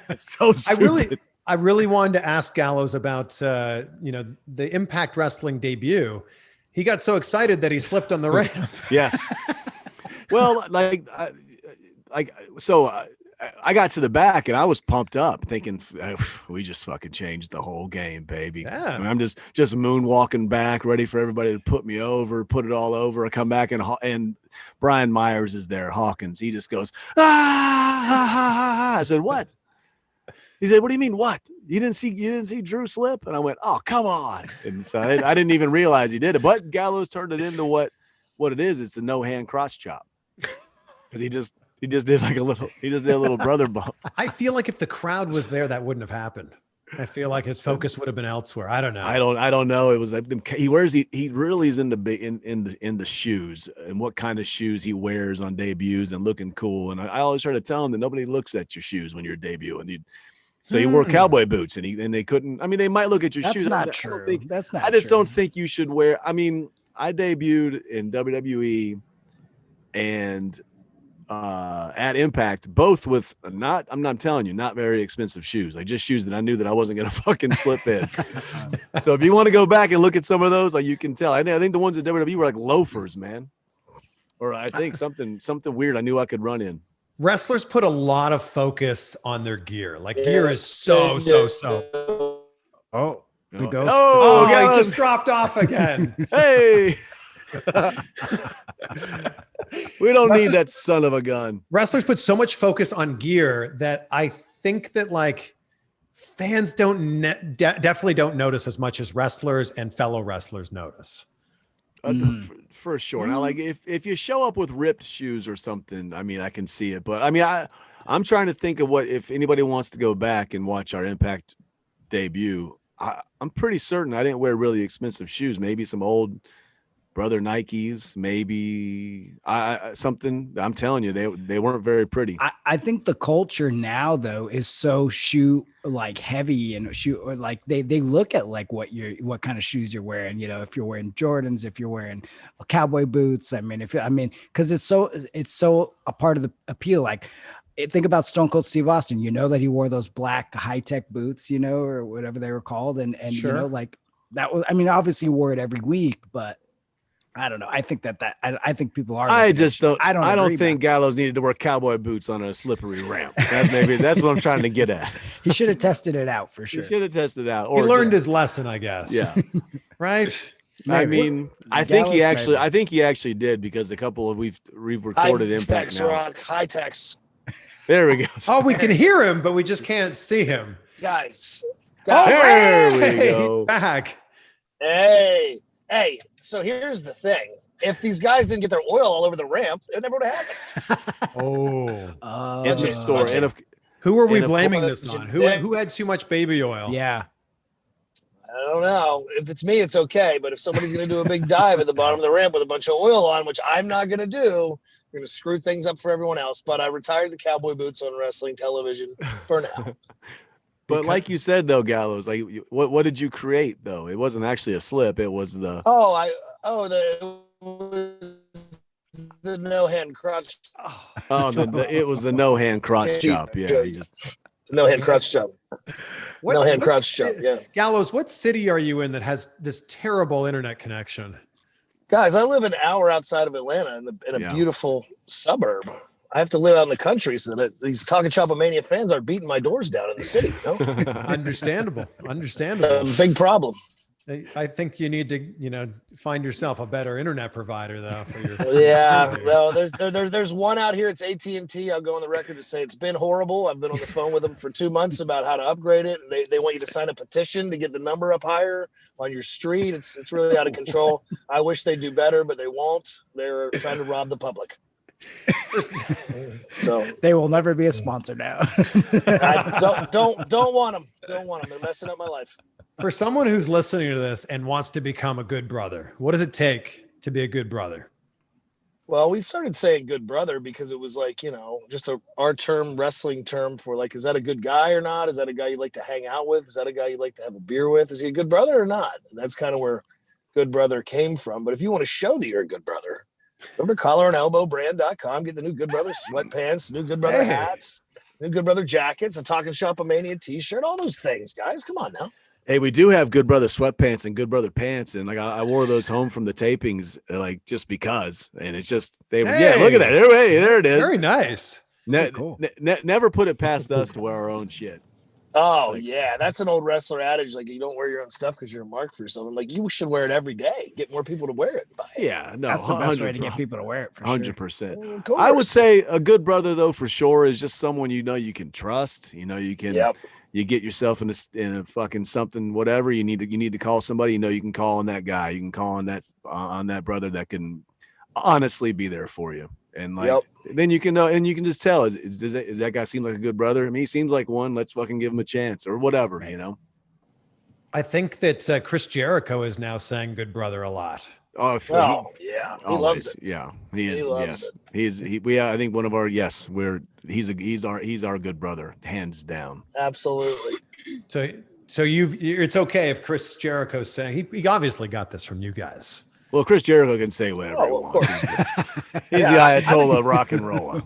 [SPEAKER 1] it's so stupid.
[SPEAKER 2] I really wanted to ask Gallows about the Impact Wrestling debut. He got so excited that he slipped on the ramp.
[SPEAKER 1] Yes. Well, I got to the back and I was pumped up thinking we just fucking changed the whole game, baby.
[SPEAKER 2] Yeah.
[SPEAKER 1] And I'm just moonwalking back, ready for everybody to put me over, put it all over. I come back and Brian Myers is there, Hawkins. He just goes, ah, ha, ha, ha, ha. I said, what? He said, what do you mean, what? You didn't see Drew slip? And I went, oh, come on. And so I didn't even realize he did it. But Gallows turned it into what it is. It's the no-hand crotch chop. Because he just did a little brother bump.
[SPEAKER 2] I feel like if the crowd was there, that wouldn't have happened. I feel like his focus would have been elsewhere. I don't know.
[SPEAKER 1] I don't know. It was like he really is in the shoes and what kind of shoes he wears on debuts and looking cool. And I always try to tell him that nobody looks at your shoes when you're debuting. So he wore cowboy boots and they couldn't. I mean, they might look at your shoes.
[SPEAKER 3] That's not true. That's not.
[SPEAKER 1] I just don't think you should wear. I mean, I debuted in WWE and at Impact, both with I'm telling you, not very expensive shoes, like just shoes that I knew that I wasn't gonna fucking slip in. So if you want to go back and look at some of those, like you can tell. I think the ones at WWE were like loafers, man, or I think something weird I knew I could run in.
[SPEAKER 2] Wrestlers put a lot of focus on their gear. Like gear is so.
[SPEAKER 3] Oh, the ghost.
[SPEAKER 2] Oh, he just dropped off again.
[SPEAKER 1] Hey. We don't need that son of a gun.
[SPEAKER 2] Wrestlers put so much focus on gear that I think that like fans definitely don't notice as much as wrestlers and fellow wrestlers notice.
[SPEAKER 1] For sure. Now, like if you show up with ripped shoes or something, I mean, I can see it. But I mean, I'm trying to think of if anybody wants to go back and watch our Impact debut. I'm pretty certain I didn't wear really expensive shoes. Maybe some old Brother Nikes, maybe something. I'm telling you, they weren't very pretty.
[SPEAKER 3] I think the culture now though is so shoe like heavy and shoe like they look at like what kind of shoes you're wearing. If you're wearing Jordans, if you're wearing cowboy boots. I mean, because it's so a part of the appeal. Like think about Stone Cold Steve Austin. That he wore those black high tech boots, or whatever they were called, and
[SPEAKER 2] sure.
[SPEAKER 3] Like that was. I mean, obviously he wore it every week, but. I don't know. I think I think people are.
[SPEAKER 1] I don't think Gallows needed to wear cowboy boots on a slippery ramp. That's what I'm trying to get at.
[SPEAKER 3] He should have tested it out for sure.
[SPEAKER 1] He should have tested it out.
[SPEAKER 2] Or he learned his lesson, I guess.
[SPEAKER 1] Yeah.
[SPEAKER 2] Right.
[SPEAKER 1] I mean, I think he actually did because a couple of we've recorded Impact now.
[SPEAKER 4] High techs.
[SPEAKER 1] There we go.
[SPEAKER 2] Oh, we can hear him, but we just can't see him.
[SPEAKER 4] Guys.
[SPEAKER 1] There we go.
[SPEAKER 2] Back.
[SPEAKER 4] Hey, so here's the thing. If these guys didn't get their oil all over the ramp, it never would have happened.
[SPEAKER 1] Interesting.
[SPEAKER 2] Who are we blaming this on? Who had too much baby oil?
[SPEAKER 3] Yeah.
[SPEAKER 4] I don't know. If it's me, it's okay. But if somebody's going to do a big dive at the bottom of the ramp with a bunch of oil on, which I'm not going to do, we're going to screw things up for everyone else. But I retired the cowboy boots on wrestling television for now.
[SPEAKER 1] But like you said, though, Gallows, like what did you create, though? It wasn't actually a slip. It was the the no hand crotch. It was the no hand crotch chop. Yeah,
[SPEAKER 4] no hand crotch chop. No hand crotch chop. Yeah.
[SPEAKER 2] Gallows, what city are you in that has this terrible internet connection?
[SPEAKER 4] Guys, I live an hour outside of Atlanta in a beautiful suburb. I have to live out in the country so that these Talknshopamania fans are beating my doors down in the city.
[SPEAKER 2] Understandable.
[SPEAKER 4] Big problem.
[SPEAKER 2] I think you need to, find yourself a better internet provider though.
[SPEAKER 4] Well, there's one out here. It's AT&T. I'll go on the record to say it's been horrible. I've been on the phone with them for 2 months about how to upgrade it. They want you to sign a petition to get the number up higher on your street. It's really out of control. I wish they'd do better, but they won't. They're trying to rob the public. So
[SPEAKER 3] they will never be a sponsor now.
[SPEAKER 4] I don't want them. They're messing up my life.
[SPEAKER 2] For someone who's listening to this and wants to become a good brother, what does it take to be a good brother?
[SPEAKER 4] Well, we started saying good brother because it was like, just our term, wrestling term for like, is that a good guy or not? Is that a guy you like to hang out with? Is that a guy you like to have a beer with? Is he a good brother or not? And that's kind of where good brother came from. But if you want to show that you're a good brother, Go to collarandelbowbrand.com. Get the new Good Brother sweatpants, new Good Brother hats, new Good Brother jackets, a Talking Shopamania t-shirt, all those things, guys. Come on now.
[SPEAKER 1] Hey, we do have Good Brother sweatpants and Good Brother pants, and like I wore those home from the tapings, like just because, and it's just they were yeah. Look at that, hey, there it is.
[SPEAKER 2] Very nice.
[SPEAKER 3] Cool.
[SPEAKER 1] Never put it past us to wear our own shit.
[SPEAKER 4] Oh, yeah. That's an old wrestler adage. Like, you don't wear your own stuff because you're a mark for yourself. I'm like, you should wear it every day. Get more people to wear it.
[SPEAKER 1] Yeah, no.
[SPEAKER 3] That's the best way to get people to wear it, for
[SPEAKER 1] 100%.
[SPEAKER 4] Sure.
[SPEAKER 1] I would say a good brother, though, for sure, is just someone you know you can trust. You know, you can you get yourself in a fucking something, whatever. You need to call somebody. You know, you can call on that guy. You can call on that brother that can honestly be there for you. And like, then you can know, and you can just tell, does that guy seem like a good brother? I mean, he seems like one. Let's fucking give him a chance or whatever, you know?
[SPEAKER 2] I think that Chris Jericho is now saying good brother a lot.
[SPEAKER 1] Oh,
[SPEAKER 4] yeah. He
[SPEAKER 1] always,
[SPEAKER 4] loves it.
[SPEAKER 1] Yeah, he is.
[SPEAKER 4] Yes.
[SPEAKER 1] I think one of our, he's our good brother, hands down.
[SPEAKER 4] Absolutely.
[SPEAKER 2] So it's okay if Chris Jericho's saying, he obviously got this from you guys.
[SPEAKER 1] Well, Chris Jericho can say whatever he wants.
[SPEAKER 4] Course.
[SPEAKER 1] He's the Ayatollah of rock and roll.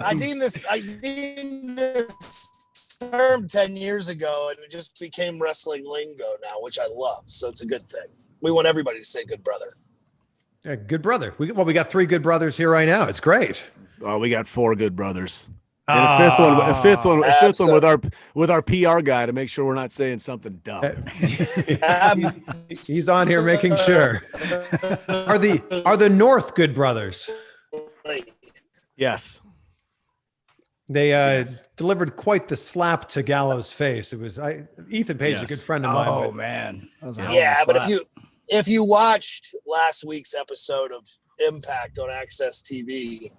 [SPEAKER 4] I deemed this term 10 years ago, and it just became wrestling lingo now, which I love. So it's a good thing. We want everybody to say good brother.
[SPEAKER 2] Yeah, good brother. We got 3 good brothers here right now. It's great.
[SPEAKER 1] Oh, we got 4 good brothers. And a fifth one with our PR guy to make sure we're not saying something dumb.
[SPEAKER 2] He's on here making sure. Are the North good brothers?
[SPEAKER 1] Yes.
[SPEAKER 2] They delivered quite the slap to Gallows' face. It was Ethan Page, a good friend of mine.
[SPEAKER 3] Oh man, that was
[SPEAKER 4] but if you watched last week's episode of Impact on Access TV,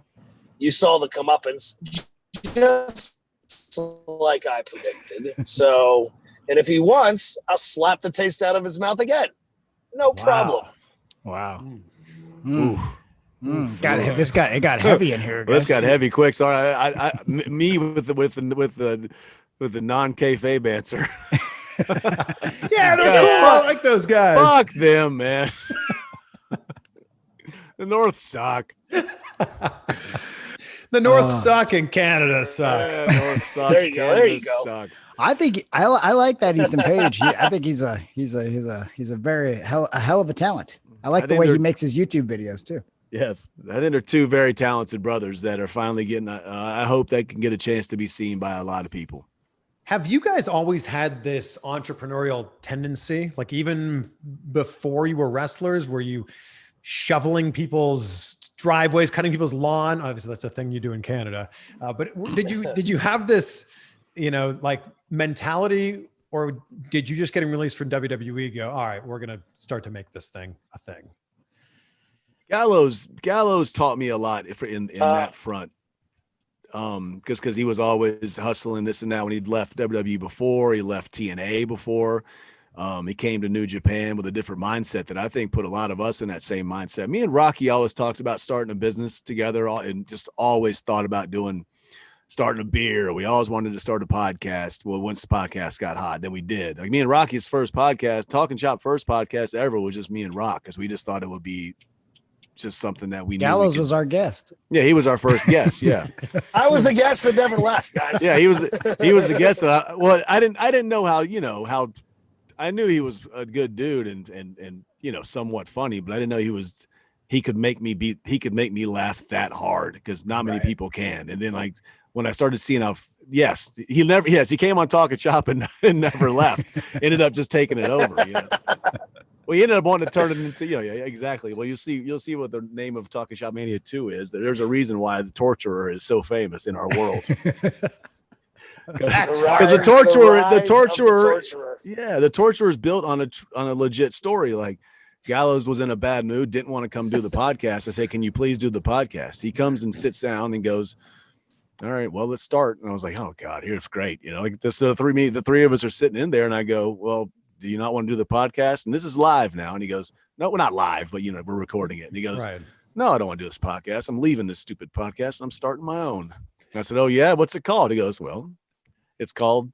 [SPEAKER 4] you saw the comeuppance. Just like I predicted. So, and if he wants, I'll slap the taste out of his mouth again. No problem.
[SPEAKER 3] Wow. It got heavy in here.
[SPEAKER 1] This got heavy quick. Sorry, me with the non-kayfabe answer.
[SPEAKER 2] Yeah, they're cool. I like those guys.
[SPEAKER 1] Fuck them, man. The North suck.
[SPEAKER 2] The North suck and Canada sucks.
[SPEAKER 1] Yeah, North sucks.
[SPEAKER 4] There you go.
[SPEAKER 1] Sucks.
[SPEAKER 3] I think I like that Ethan Page. I think he's a very hell of a talent. I like the way he makes his YouTube videos too.
[SPEAKER 1] Yes, I think they're 2 very talented brothers that are finally getting. I hope they can get a chance to be seen by a lot of people.
[SPEAKER 2] Have you guys always had this entrepreneurial tendency? Like even before you were wrestlers, were you shoveling people's driveways, cutting people's lawn? Obviously that's a thing you do in Canada. But did you have this, like mentality, or did you just getting released from WWE go, all right, we're going to start to make this thing a thing?
[SPEAKER 1] Gallows taught me a lot in that front. Because he was always hustling this and that when he'd left WWE before, he left TNA before. He came to New Japan with a different mindset that I think put a lot of us in that same mindset. Me and Rocky always talked about starting a business together and just always thought about starting a beer. We always wanted to start a podcast. Well, once the podcast got hot, then we did. Like me and Rocky's first podcast, Talking Shop first podcast ever was just me and Rock, because we just thought it would be just something that we
[SPEAKER 3] Gallows was our guest.
[SPEAKER 1] Yeah, he was our first guest. Yeah.
[SPEAKER 4] I was the guest that never left, guys.
[SPEAKER 1] Yeah, he was the guest that I didn't know how I knew he was a good dude and somewhat funny, but I didn't know he could make me laugh that hard, because not many people can. And then like when I started seeing how he came on Talking Shop and never left. Ended up just taking it over. Well, he ended up wanting to turn it into, exactly. Well, you'll see what the name of Talking Shop Mania 2 is. There's a reason why the Torturer is so famous in our world. Because the Torturer is built on a legit story. Like Gallows was in a bad mood, didn't want to come do the podcast. I say, can you please do the podcast? He comes and sits down and goes, all right, well, let's start. And I was like, oh God, here's great. Like this, the three of us are sitting in there, and I go, well, do you not want to do the podcast? And this is live now. And he goes, no, we're not live, but we're recording it. And he goes, no, I don't want to do this podcast. I'm leaving this stupid podcast and I'm starting my own. And I said, oh yeah, what's it called? He goes, well, it's called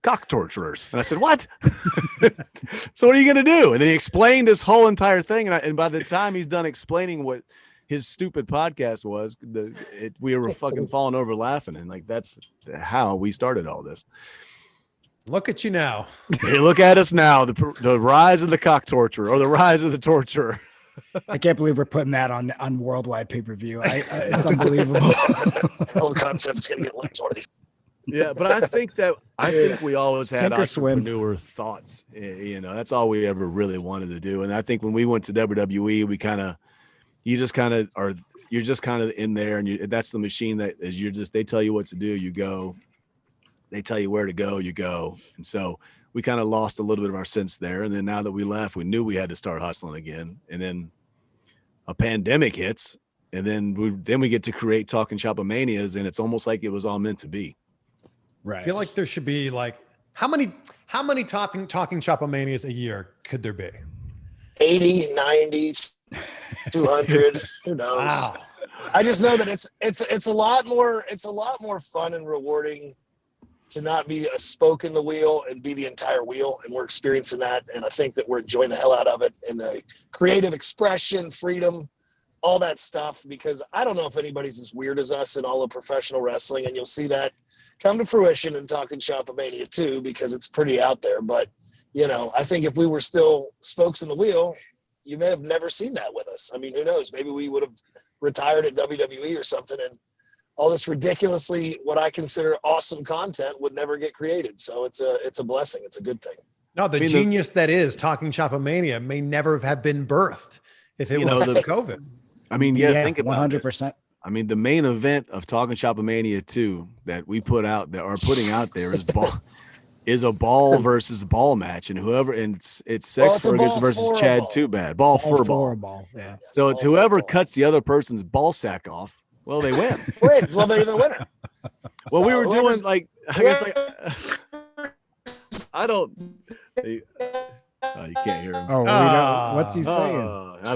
[SPEAKER 1] cock torturers. And I said, what? So what are you going to do? And then he explained his whole entire thing. And by the time he's done explaining what his stupid podcast was, we were fucking falling over laughing. And like, that's how we started all this.
[SPEAKER 2] Look at you now.
[SPEAKER 1] Hey, look at us now. The rise of the cock torturer, or the rise of the torturer.
[SPEAKER 3] I can't believe we're putting that on worldwide pay-per-view. It's unbelievable.
[SPEAKER 4] The whole concept is going to get legs one of these.
[SPEAKER 1] Yeah, but I think we always had entrepreneur thoughts. You know, that's all we ever really wanted to do. And I think when we went to WWE, you're just kind of in there, and that's the machine that is. They tell you what to do, you go. They tell you where to go, you go. And so we kind of lost a little bit of our sense there. And then now that we left, we knew we had to start hustling again. And then a pandemic hits, and then we get to create Talknshopamanias, and it's almost like it was all meant to be.
[SPEAKER 2] Right. I feel like there should be like, how many Talknshopamanias a year could there be?
[SPEAKER 4] 80, 90, 200, who knows?
[SPEAKER 2] Wow.
[SPEAKER 4] I just know that it's a lot more fun and rewarding to not be a spoke in the wheel and be the entire wheel. And we're experiencing that. And I think that we're enjoying the hell out of it, and the creative expression, freedom, all that stuff, because I don't know if anybody's as weird as us in all of professional wrestling. And you'll see that come to fruition in Talknshopamania too, because it's pretty out there. But, you know, I think if we were still spokes in the wheel, you may have never seen that with us. I mean, who knows? Maybe we would have retired at WWE or something, and all this ridiculously, what I consider awesome content would never get created. So it's a blessing. It's a good thing.
[SPEAKER 2] No, the genius that is Talknshopamania may never have been birthed if it wasn't COVID.
[SPEAKER 1] I mean, think about
[SPEAKER 3] 100%.
[SPEAKER 1] I mean, the main event of Talknshopamania 2 that we putting out there is a ball versus ball match, and it's Sex Ferguson versus Chad Too Bad. Ball for ball.
[SPEAKER 3] Yeah.
[SPEAKER 1] So it's whoever cuts the other person's ball sack off. Well, they win.
[SPEAKER 4] Well, they're the winner.
[SPEAKER 1] Well, we were doing like, I guess I don't. You can't hear him.
[SPEAKER 3] Oh, what's he saying?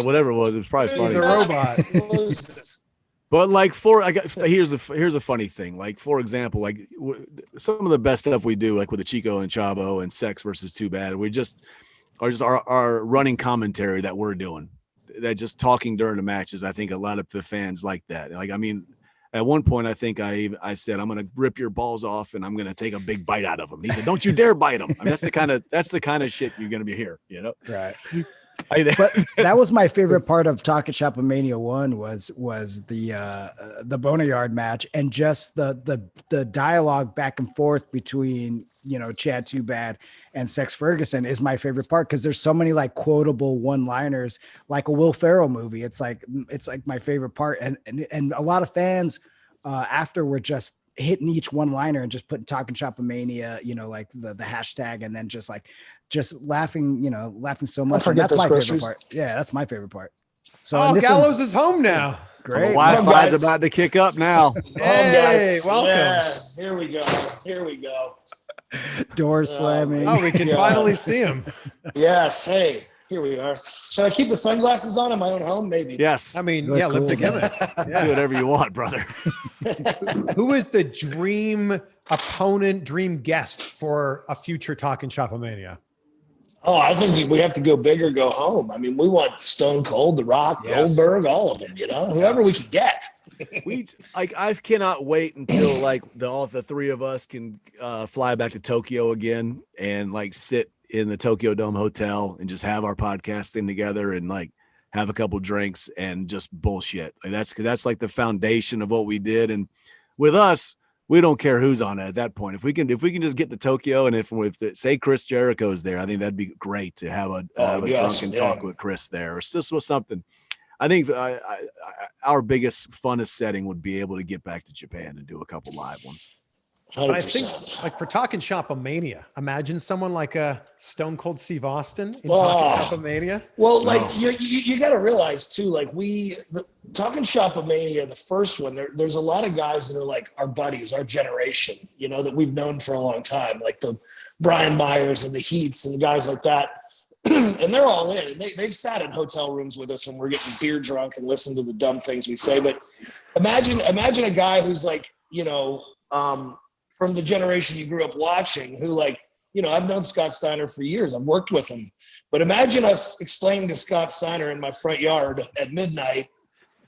[SPEAKER 1] Whatever it was probably funny.
[SPEAKER 2] He's a robot.
[SPEAKER 1] But like here's a funny thing. Like, for example, like some of the best stuff we do, like with the Chico and Chavo and Sex versus Too Bad, we just our running commentary that we're doing. That just talking during the matches. I think a lot of the fans like that. Like, I mean, at one point, I think I said, I'm going to rip your balls off and I'm going to take a big bite out of them. He said, don't you dare bite them. I mean, that's the kind of shit you're going to be here, you know?
[SPEAKER 3] Right. But that was my favorite part of Talknshopamania 1 was the Boneyard match, and just the dialogue back and forth between, you know, Chad Too Bad and Sex Ferguson is my favorite part, because there's so many like quotable one-liners, like a Will Ferrell movie. It's like my favorite part, and a lot of fans after were just hitting each one-liner and just putting Talknshopamania, you know, like the hashtag, and then just laughing so much. And that's my favorite part. Yeah, that's my favorite part. So
[SPEAKER 2] Gallows is home now.
[SPEAKER 1] Great. So the Wi-Fi's about to kick up now.
[SPEAKER 2] Hey, welcome.
[SPEAKER 4] Yeah, here we go.
[SPEAKER 3] Door slamming.
[SPEAKER 2] Oh, we can finally see him.
[SPEAKER 4] Yes. Hey, here we are. Should I keep the sunglasses on in my own home? Maybe.
[SPEAKER 1] Yes.
[SPEAKER 2] I mean,
[SPEAKER 3] Look
[SPEAKER 2] live
[SPEAKER 3] cool,
[SPEAKER 2] together.
[SPEAKER 1] Do whatever you want, brother.
[SPEAKER 2] Who is the dream opponent, dream guest for a future Talknshopamania?
[SPEAKER 4] Oh, I think we have to go big or go home. I mean, we want Stone Cold, The Rock, Goldberg, all of them, you know, whoever we can get.
[SPEAKER 1] I cannot wait until like all the three of us can fly back to Tokyo again and like sit in the Tokyo Dome Hotel and just have our podcasting together and like have a couple drinks and just bullshit. Like that's like the foundation of what we did. And with us, we don't care who's on it at that point. If we can just get to Tokyo, and if say Chris Jericho's there, I think that'd be great to have a drunken talk with Chris there. Or just was something. I think our biggest, funnest setting would be able to get back to Japan and do a couple live ones.
[SPEAKER 4] 100%.
[SPEAKER 2] But I think, like for Talknshopamania, imagine someone like a Stone Cold Steve Austin in Talknshopamania.
[SPEAKER 4] Well, like you got to realize too, like the Talknshopamania, the first one, there's a lot of guys that are like our buddies, our generation, you know, that we've known for a long time, like the Brian Myers and the Heats and the guys like that. And they're all in. And they've sat in hotel rooms with us when we're getting beer drunk and listen to the dumb things we say. But imagine a guy who's like, you know, from the generation you grew up watching who like, I've known Scott Steiner for years. I've worked with him. But imagine us explaining to Scott Steiner in my front yard at midnight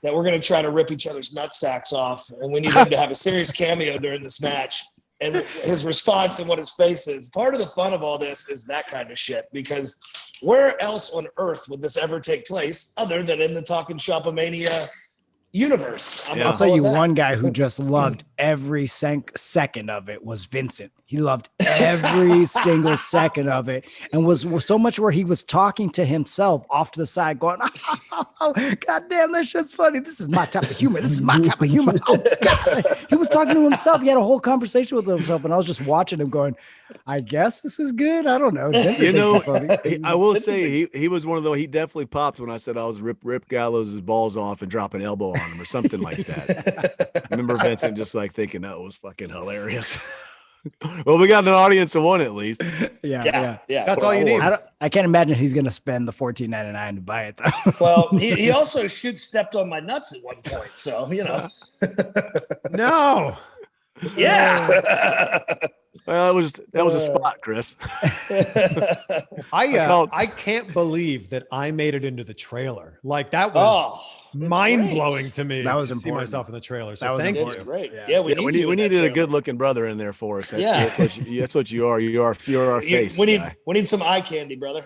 [SPEAKER 4] that we're going to try to rip each other's nutsacks off, and we need him to have a serious cameo during this match. And his response and what his face is. Part of the fun of all this is that kind of shit, because where else on earth would this ever take place other than in the Talknshopamania universe?
[SPEAKER 3] I'll tell you one guy who just loved every second of it was Vincent. He loved every single second of it, and was so much where he was talking to himself off to the side going, oh, God damn, that shit's funny. This is my type of humor. This is my type of humor. Oh, God. He was talking to himself. He had a whole conversation with himself, and I was just watching him going, I guess this is good. I don't know.
[SPEAKER 1] I will say he was one of those. He definitely popped when I said I was rip Gallows' balls off and drop an elbow on him or something like that. I remember Vincent just like thinking that was fucking hilarious. Well, we got an audience of one at least.
[SPEAKER 3] Yeah.
[SPEAKER 2] That's all you need.
[SPEAKER 3] I can't imagine he's going to spend the $14.99 to buy it though.
[SPEAKER 4] Well, he also stepped on my nuts at one point, so
[SPEAKER 2] No.
[SPEAKER 4] Yeah.
[SPEAKER 1] Well, that was a spot, Chris.
[SPEAKER 2] I can't believe that I made it into the trailer. Like that was mind blowing to me.
[SPEAKER 3] That was
[SPEAKER 2] to
[SPEAKER 3] important.
[SPEAKER 2] see myself in the trailer. So
[SPEAKER 3] that was
[SPEAKER 2] thank
[SPEAKER 4] It's
[SPEAKER 2] you.
[SPEAKER 4] great.
[SPEAKER 1] Yeah, we needed a good looking brother in there for us. That's what you are. You're our face.
[SPEAKER 4] We need some eye candy, brother.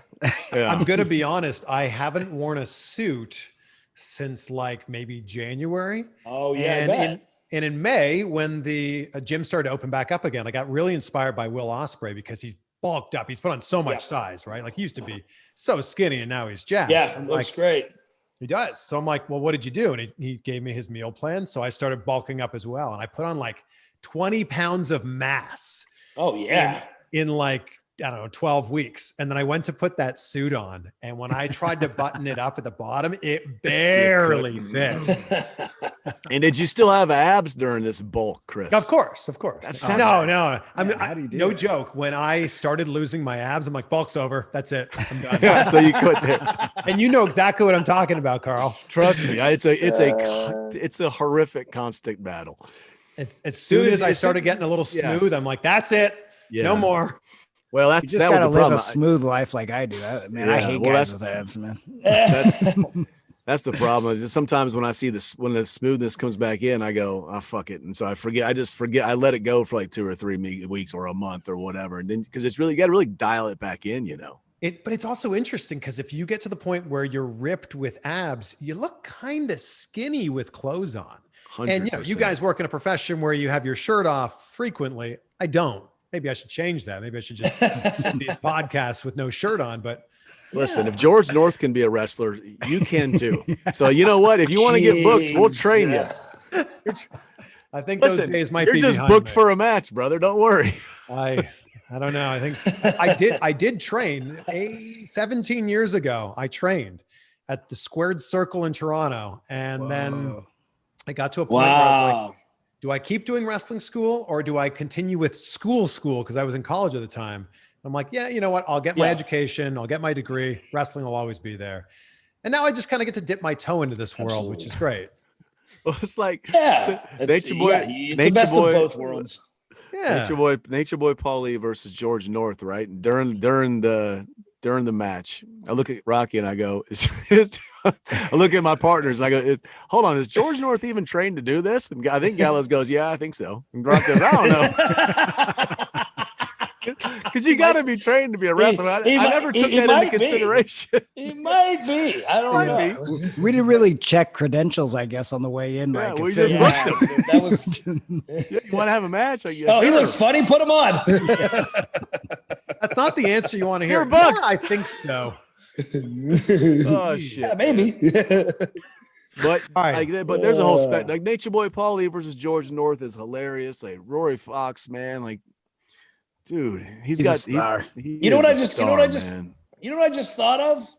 [SPEAKER 1] Yeah.
[SPEAKER 2] I'm gonna be honest. I haven't worn a suit since like maybe January.
[SPEAKER 4] Oh yeah.
[SPEAKER 2] And in May, when the gym started to open back up again, I got really inspired by Will Ospreay because he's bulked up. He's put on so much size, right? Like he used to be so skinny and now he's jacked.
[SPEAKER 4] Yeah, looks great.
[SPEAKER 2] He does. So I'm like, well, what did you do? And he gave me his meal plan. So I started bulking up as well. And I put on like 20 pounds of mass.
[SPEAKER 4] Oh yeah.
[SPEAKER 2] In like, I don't know, 12 weeks. And then I went to put that suit on. And when I tried to button it up at the bottom, it barely fit.
[SPEAKER 1] And did you still have abs during this bulk, Chris?
[SPEAKER 2] Of course. No. No
[SPEAKER 3] it?
[SPEAKER 2] joke. When I started losing my abs, I'm like, bulk's over. That's it. I'm done.
[SPEAKER 1] Yeah, so you couldn't.
[SPEAKER 2] And you know exactly what I'm talking about, Karl.
[SPEAKER 1] Trust me, it's a horrific constant battle.
[SPEAKER 2] As soon as I started getting a little smooth, I'm like, that's it.
[SPEAKER 1] Yeah.
[SPEAKER 2] No more.
[SPEAKER 1] Well,
[SPEAKER 3] You just gotta live a smooth life like I do. I hate guys with abs, man.
[SPEAKER 1] That's the problem. Sometimes when I see this, when the smoothness comes back in, I go, oh, fuck it. And so I just forget. I let it go for like 2 or 3 weeks or a month or whatever. And then, cause it's really, you got to really dial it back in,
[SPEAKER 2] But it's also interesting because if you get to the point where you're ripped with abs, you look kind of skinny with clothes on.
[SPEAKER 1] 100%.
[SPEAKER 2] And you guys work in a profession where you have your shirt off frequently. I don't. Maybe I should change that. Maybe I should just be a podcast with no shirt on, but
[SPEAKER 1] listen, if George North can be a wrestler, you can too. So you know what? If you want to get booked, we'll train you.
[SPEAKER 2] I think those days might be.
[SPEAKER 1] You're just booked for a match, brother. Don't worry.
[SPEAKER 2] I don't know. I think I did train 17 years ago. I trained at the Squared Circle in Toronto, and then I got to a point where I was like, do I keep doing wrestling school or do I continue with school? Because I was in college at the time. I'm like, yeah, you know what? I'll get my education. I'll get my degree. Wrestling will always be there. And now I just kind of get to dip my toe into this world, which is great.
[SPEAKER 1] Well, it's like,
[SPEAKER 4] Nature Boy. It's the best of both worlds.
[SPEAKER 2] Yeah.
[SPEAKER 1] Nature Boy Paul Lee versus George North, right? And during the match, I look at Rocky and I go, I look at my partners and I go, hold on, is George North even trained to do this? And I think Gallows goes, yeah, I think so. And Rocky goes, I don't know. Because you got to be trained to be a wrestler. I never took that into consideration.
[SPEAKER 4] He might be. I don't know.
[SPEAKER 3] We didn't really check credentials, I guess, on the way in.
[SPEAKER 1] Yeah,
[SPEAKER 3] like
[SPEAKER 1] we just booked him.
[SPEAKER 4] That was.
[SPEAKER 1] You want to have a match? I guess.
[SPEAKER 4] Oh, he looks funny. Put him on.
[SPEAKER 2] That's not the answer you want to hear.
[SPEAKER 1] You're booked.
[SPEAKER 2] Yeah, I think so.
[SPEAKER 1] Oh shit.
[SPEAKER 4] Yeah, maybe.
[SPEAKER 1] But but there's a whole like Nature Boy Paul Lee versus George North is hilarious. Like Rory Fox, man, like. Dude, he's got a star. You know what I just
[SPEAKER 4] thought of?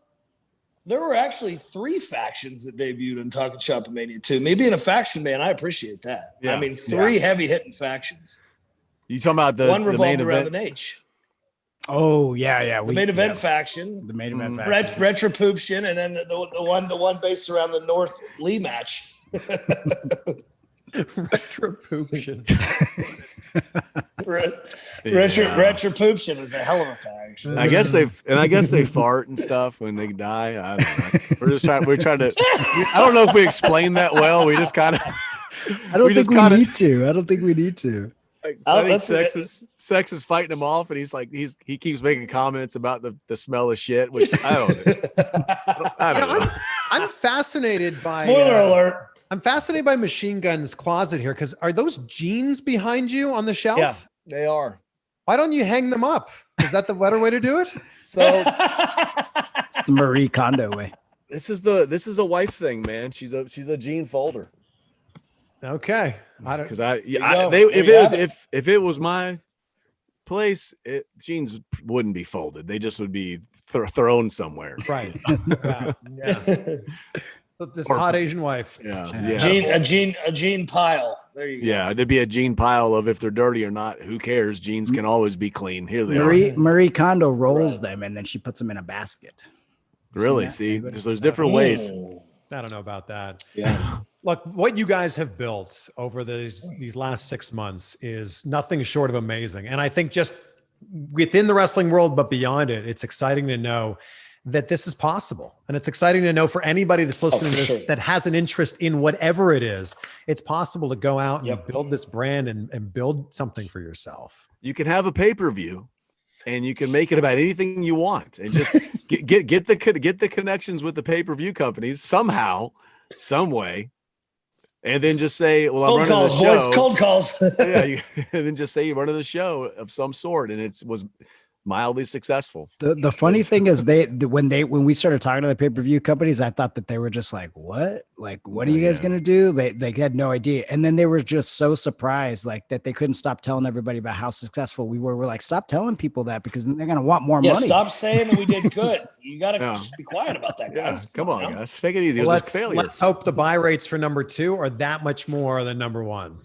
[SPEAKER 4] There were actually 3 factions that debuted in Talknshopamania 2. Maybe in a faction, man, I appreciate that. Yeah. I mean, 3 heavy hitting factions.
[SPEAKER 1] You talking about
[SPEAKER 4] one revolved
[SPEAKER 1] the
[SPEAKER 4] around the Nate.
[SPEAKER 3] Oh yeah.
[SPEAKER 4] The main event faction.
[SPEAKER 3] The main event faction.
[SPEAKER 4] Retropooption, and then the one based around the North Lee match.
[SPEAKER 2] Retropooption.
[SPEAKER 4] Retribution is a hell of a faction.
[SPEAKER 1] I guess they fart and stuff when they die. I don't know. We're trying to. I don't know if we explained that well. We just kind of.
[SPEAKER 3] I don't think we need to. I don't think we need to.
[SPEAKER 1] Like, I think sex is fighting him off, and he keeps making comments about the smell of shit, which I don't know.
[SPEAKER 2] I'm fascinated by
[SPEAKER 4] spoiler alert.
[SPEAKER 2] I'm fascinated by Machine Gun's closet here, because are those jeans behind you on the shelf?
[SPEAKER 1] Yeah, they are.
[SPEAKER 2] Why don't you hang them up? Is that the better way to do it?
[SPEAKER 1] So
[SPEAKER 3] it's the Marie Kondo way.
[SPEAKER 1] This is a wife thing, man. She's a jean folder.
[SPEAKER 2] Okay. I don't,
[SPEAKER 1] because if it was my place, jeans wouldn't be folded. They just would be thrown somewhere.
[SPEAKER 2] Right. Yeah. So this hot Asian wife.
[SPEAKER 1] Yeah.
[SPEAKER 4] A jean pile. There you go.
[SPEAKER 1] Yeah, there'd be a jean pile of if they're dirty or not. Who cares? Jeans can always be clean. Here they are.
[SPEAKER 3] Marie Kondo rolls them and then she puts them in a basket.
[SPEAKER 1] Really? See, there's different ways.
[SPEAKER 2] I don't know about that.
[SPEAKER 4] Yeah.
[SPEAKER 2] Look, what you guys have built over these last 6 months is nothing short of amazing. And I think just within the wrestling world, but beyond it, it's exciting to know that this is possible. And it's exciting to know for anybody that's listening to this that has an interest in whatever it is, it's possible to go out and build this brand and build something for yourself.
[SPEAKER 1] You can have a pay-per-view and you can make it about anything you want and just get the connections with the pay-per-view companies somehow, some way. And then just say, well, I'm running the show.
[SPEAKER 4] Boys, cold calls.
[SPEAKER 1] And then just say you're running a show of some sort. And it was mildly successful.
[SPEAKER 3] The funny thing is when we started talking to the pay-per-view companies, I thought that they were just like, what are you guys going to do? They had no idea. And then they were just so surprised that they couldn't stop telling everybody about how successful we were. We're like, stop telling people that because they're going to want more money.
[SPEAKER 4] Stop saying that we did good. You got to be quiet about that, guys.
[SPEAKER 1] Come on, guys. Take it easy.
[SPEAKER 2] Let's hope the buy rates for number 2 are that much more than number 1.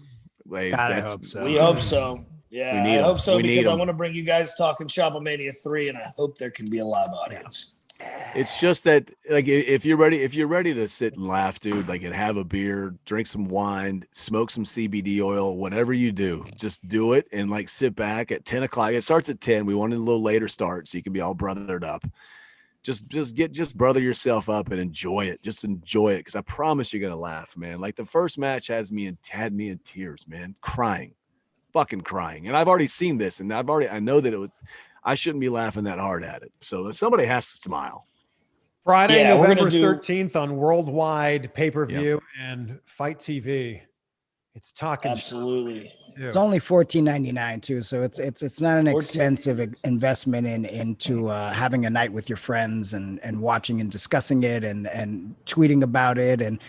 [SPEAKER 4] We hope so. Yeah, I hope so because I want to bring you guys Talking Shopamania 3, and I hope there can be a live audience.
[SPEAKER 1] It's just that, if you're ready to sit and laugh, dude, and have a beer, drink some wine, smoke some CBD oil, whatever you do, just do it and sit back at 10 o'clock. It starts at 10. We wanted a little later start so you can be all brothered up. Just brother yourself up and enjoy it. Just enjoy it because I promise you're gonna laugh, man. The first match had me in tears, man, fucking crying. And I've already seen this and I know that I shouldn't be laughing that hard at it. So somebody has to smile.
[SPEAKER 2] Friday, November 13th on Worldwide Pay-Per-View and Fight TV. It's Talking.
[SPEAKER 4] Absolutely.
[SPEAKER 3] It's only $14.99 too, so it's not an expensive investment into having a night with your friends and watching and discussing it and tweeting about it and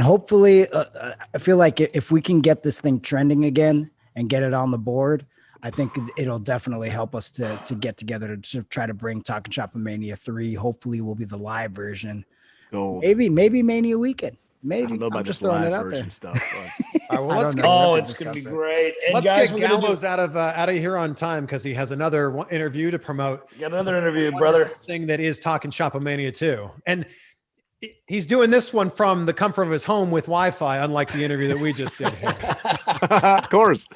[SPEAKER 3] hopefully I feel like if we can get this thing trending again and get it on the board, I think it'll definitely help us to get together to try to bring Talking Shopamania 3. Hopefully, will be the live version.
[SPEAKER 1] Gold.
[SPEAKER 3] Maybe Mania weekend. Maybe.
[SPEAKER 1] I don't know about this live version stuff.
[SPEAKER 2] All right, well, let's
[SPEAKER 4] it's going to be great. And
[SPEAKER 2] let's
[SPEAKER 4] guys,
[SPEAKER 2] get Gallows out of here on time because he has another interview to promote.
[SPEAKER 4] Got another interview, brother.
[SPEAKER 2] Thing that is Talking Shopamania 2. And he's doing this one from the comfort of his home with Wi-Fi, unlike the interview that we just did here.
[SPEAKER 1] Of course.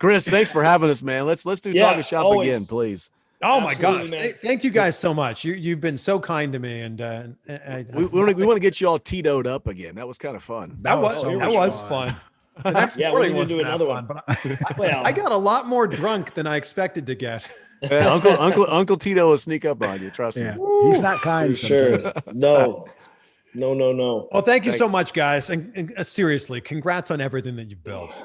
[SPEAKER 1] Chris, thanks for having us, man. Let's do Talking Shop again, please.
[SPEAKER 2] Oh my gosh. Thank you guys so much. You've been so kind to me. And
[SPEAKER 1] we want to get you all Tito'd up again. That was kind of fun.
[SPEAKER 2] That was fun. The next morning was another one. But I got a lot more drunk than I expected to get.
[SPEAKER 1] Yeah, Uncle Tito will sneak up on you. Trust me.
[SPEAKER 3] He's not kind.
[SPEAKER 4] Sure. No.
[SPEAKER 2] Well, thank you so much, guys. And seriously, congrats on everything that you've built.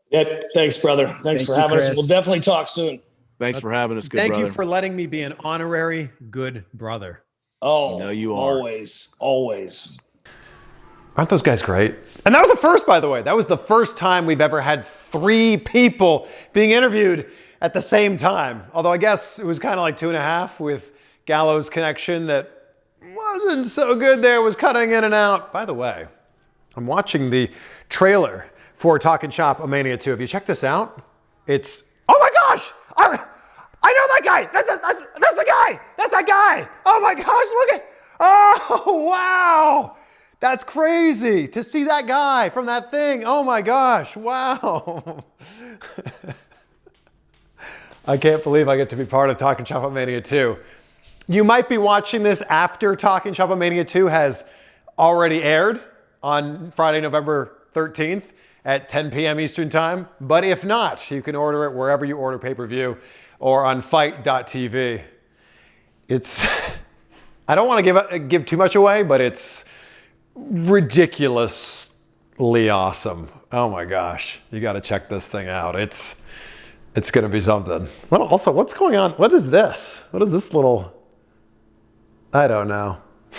[SPEAKER 4] Yeah, thanks, brother. Thanks for having us. We'll definitely talk soon.
[SPEAKER 1] Thanks for having us, good brother.
[SPEAKER 2] Thank you for letting me be an honorary good brother.
[SPEAKER 4] Oh,
[SPEAKER 1] you are.
[SPEAKER 4] Always.
[SPEAKER 2] Aren't those guys great? And that was the first, by the way. That was the first time we've ever had 3 people being interviewed at the same time. Although I guess it was kind of like 2.5 with Gallows' connection that wasn't so good there, was cutting in and out. By the way, I'm watching the trailer for Talking Shopamania 2. If you check this out, it's, oh my gosh! I know that guy! That's the guy! That's that guy! Oh my gosh, look at, oh wow! That's crazy to see that guy from that thing. Oh my gosh. Wow. I can't believe I get to be part of Talknshopamania 2. You might be watching this after Talknshopamania 2 has already aired on Friday, November 13th at 10 p.m. Eastern Time. But if not, you can order it wherever you order pay-per-view or on fight.tv. It's, I don't want to give too much away, but it's ridiculously awesome. Oh my gosh. You got to check this thing out. It's going to be something. Well, also, what's going on? What is this? What is this little, I don't know.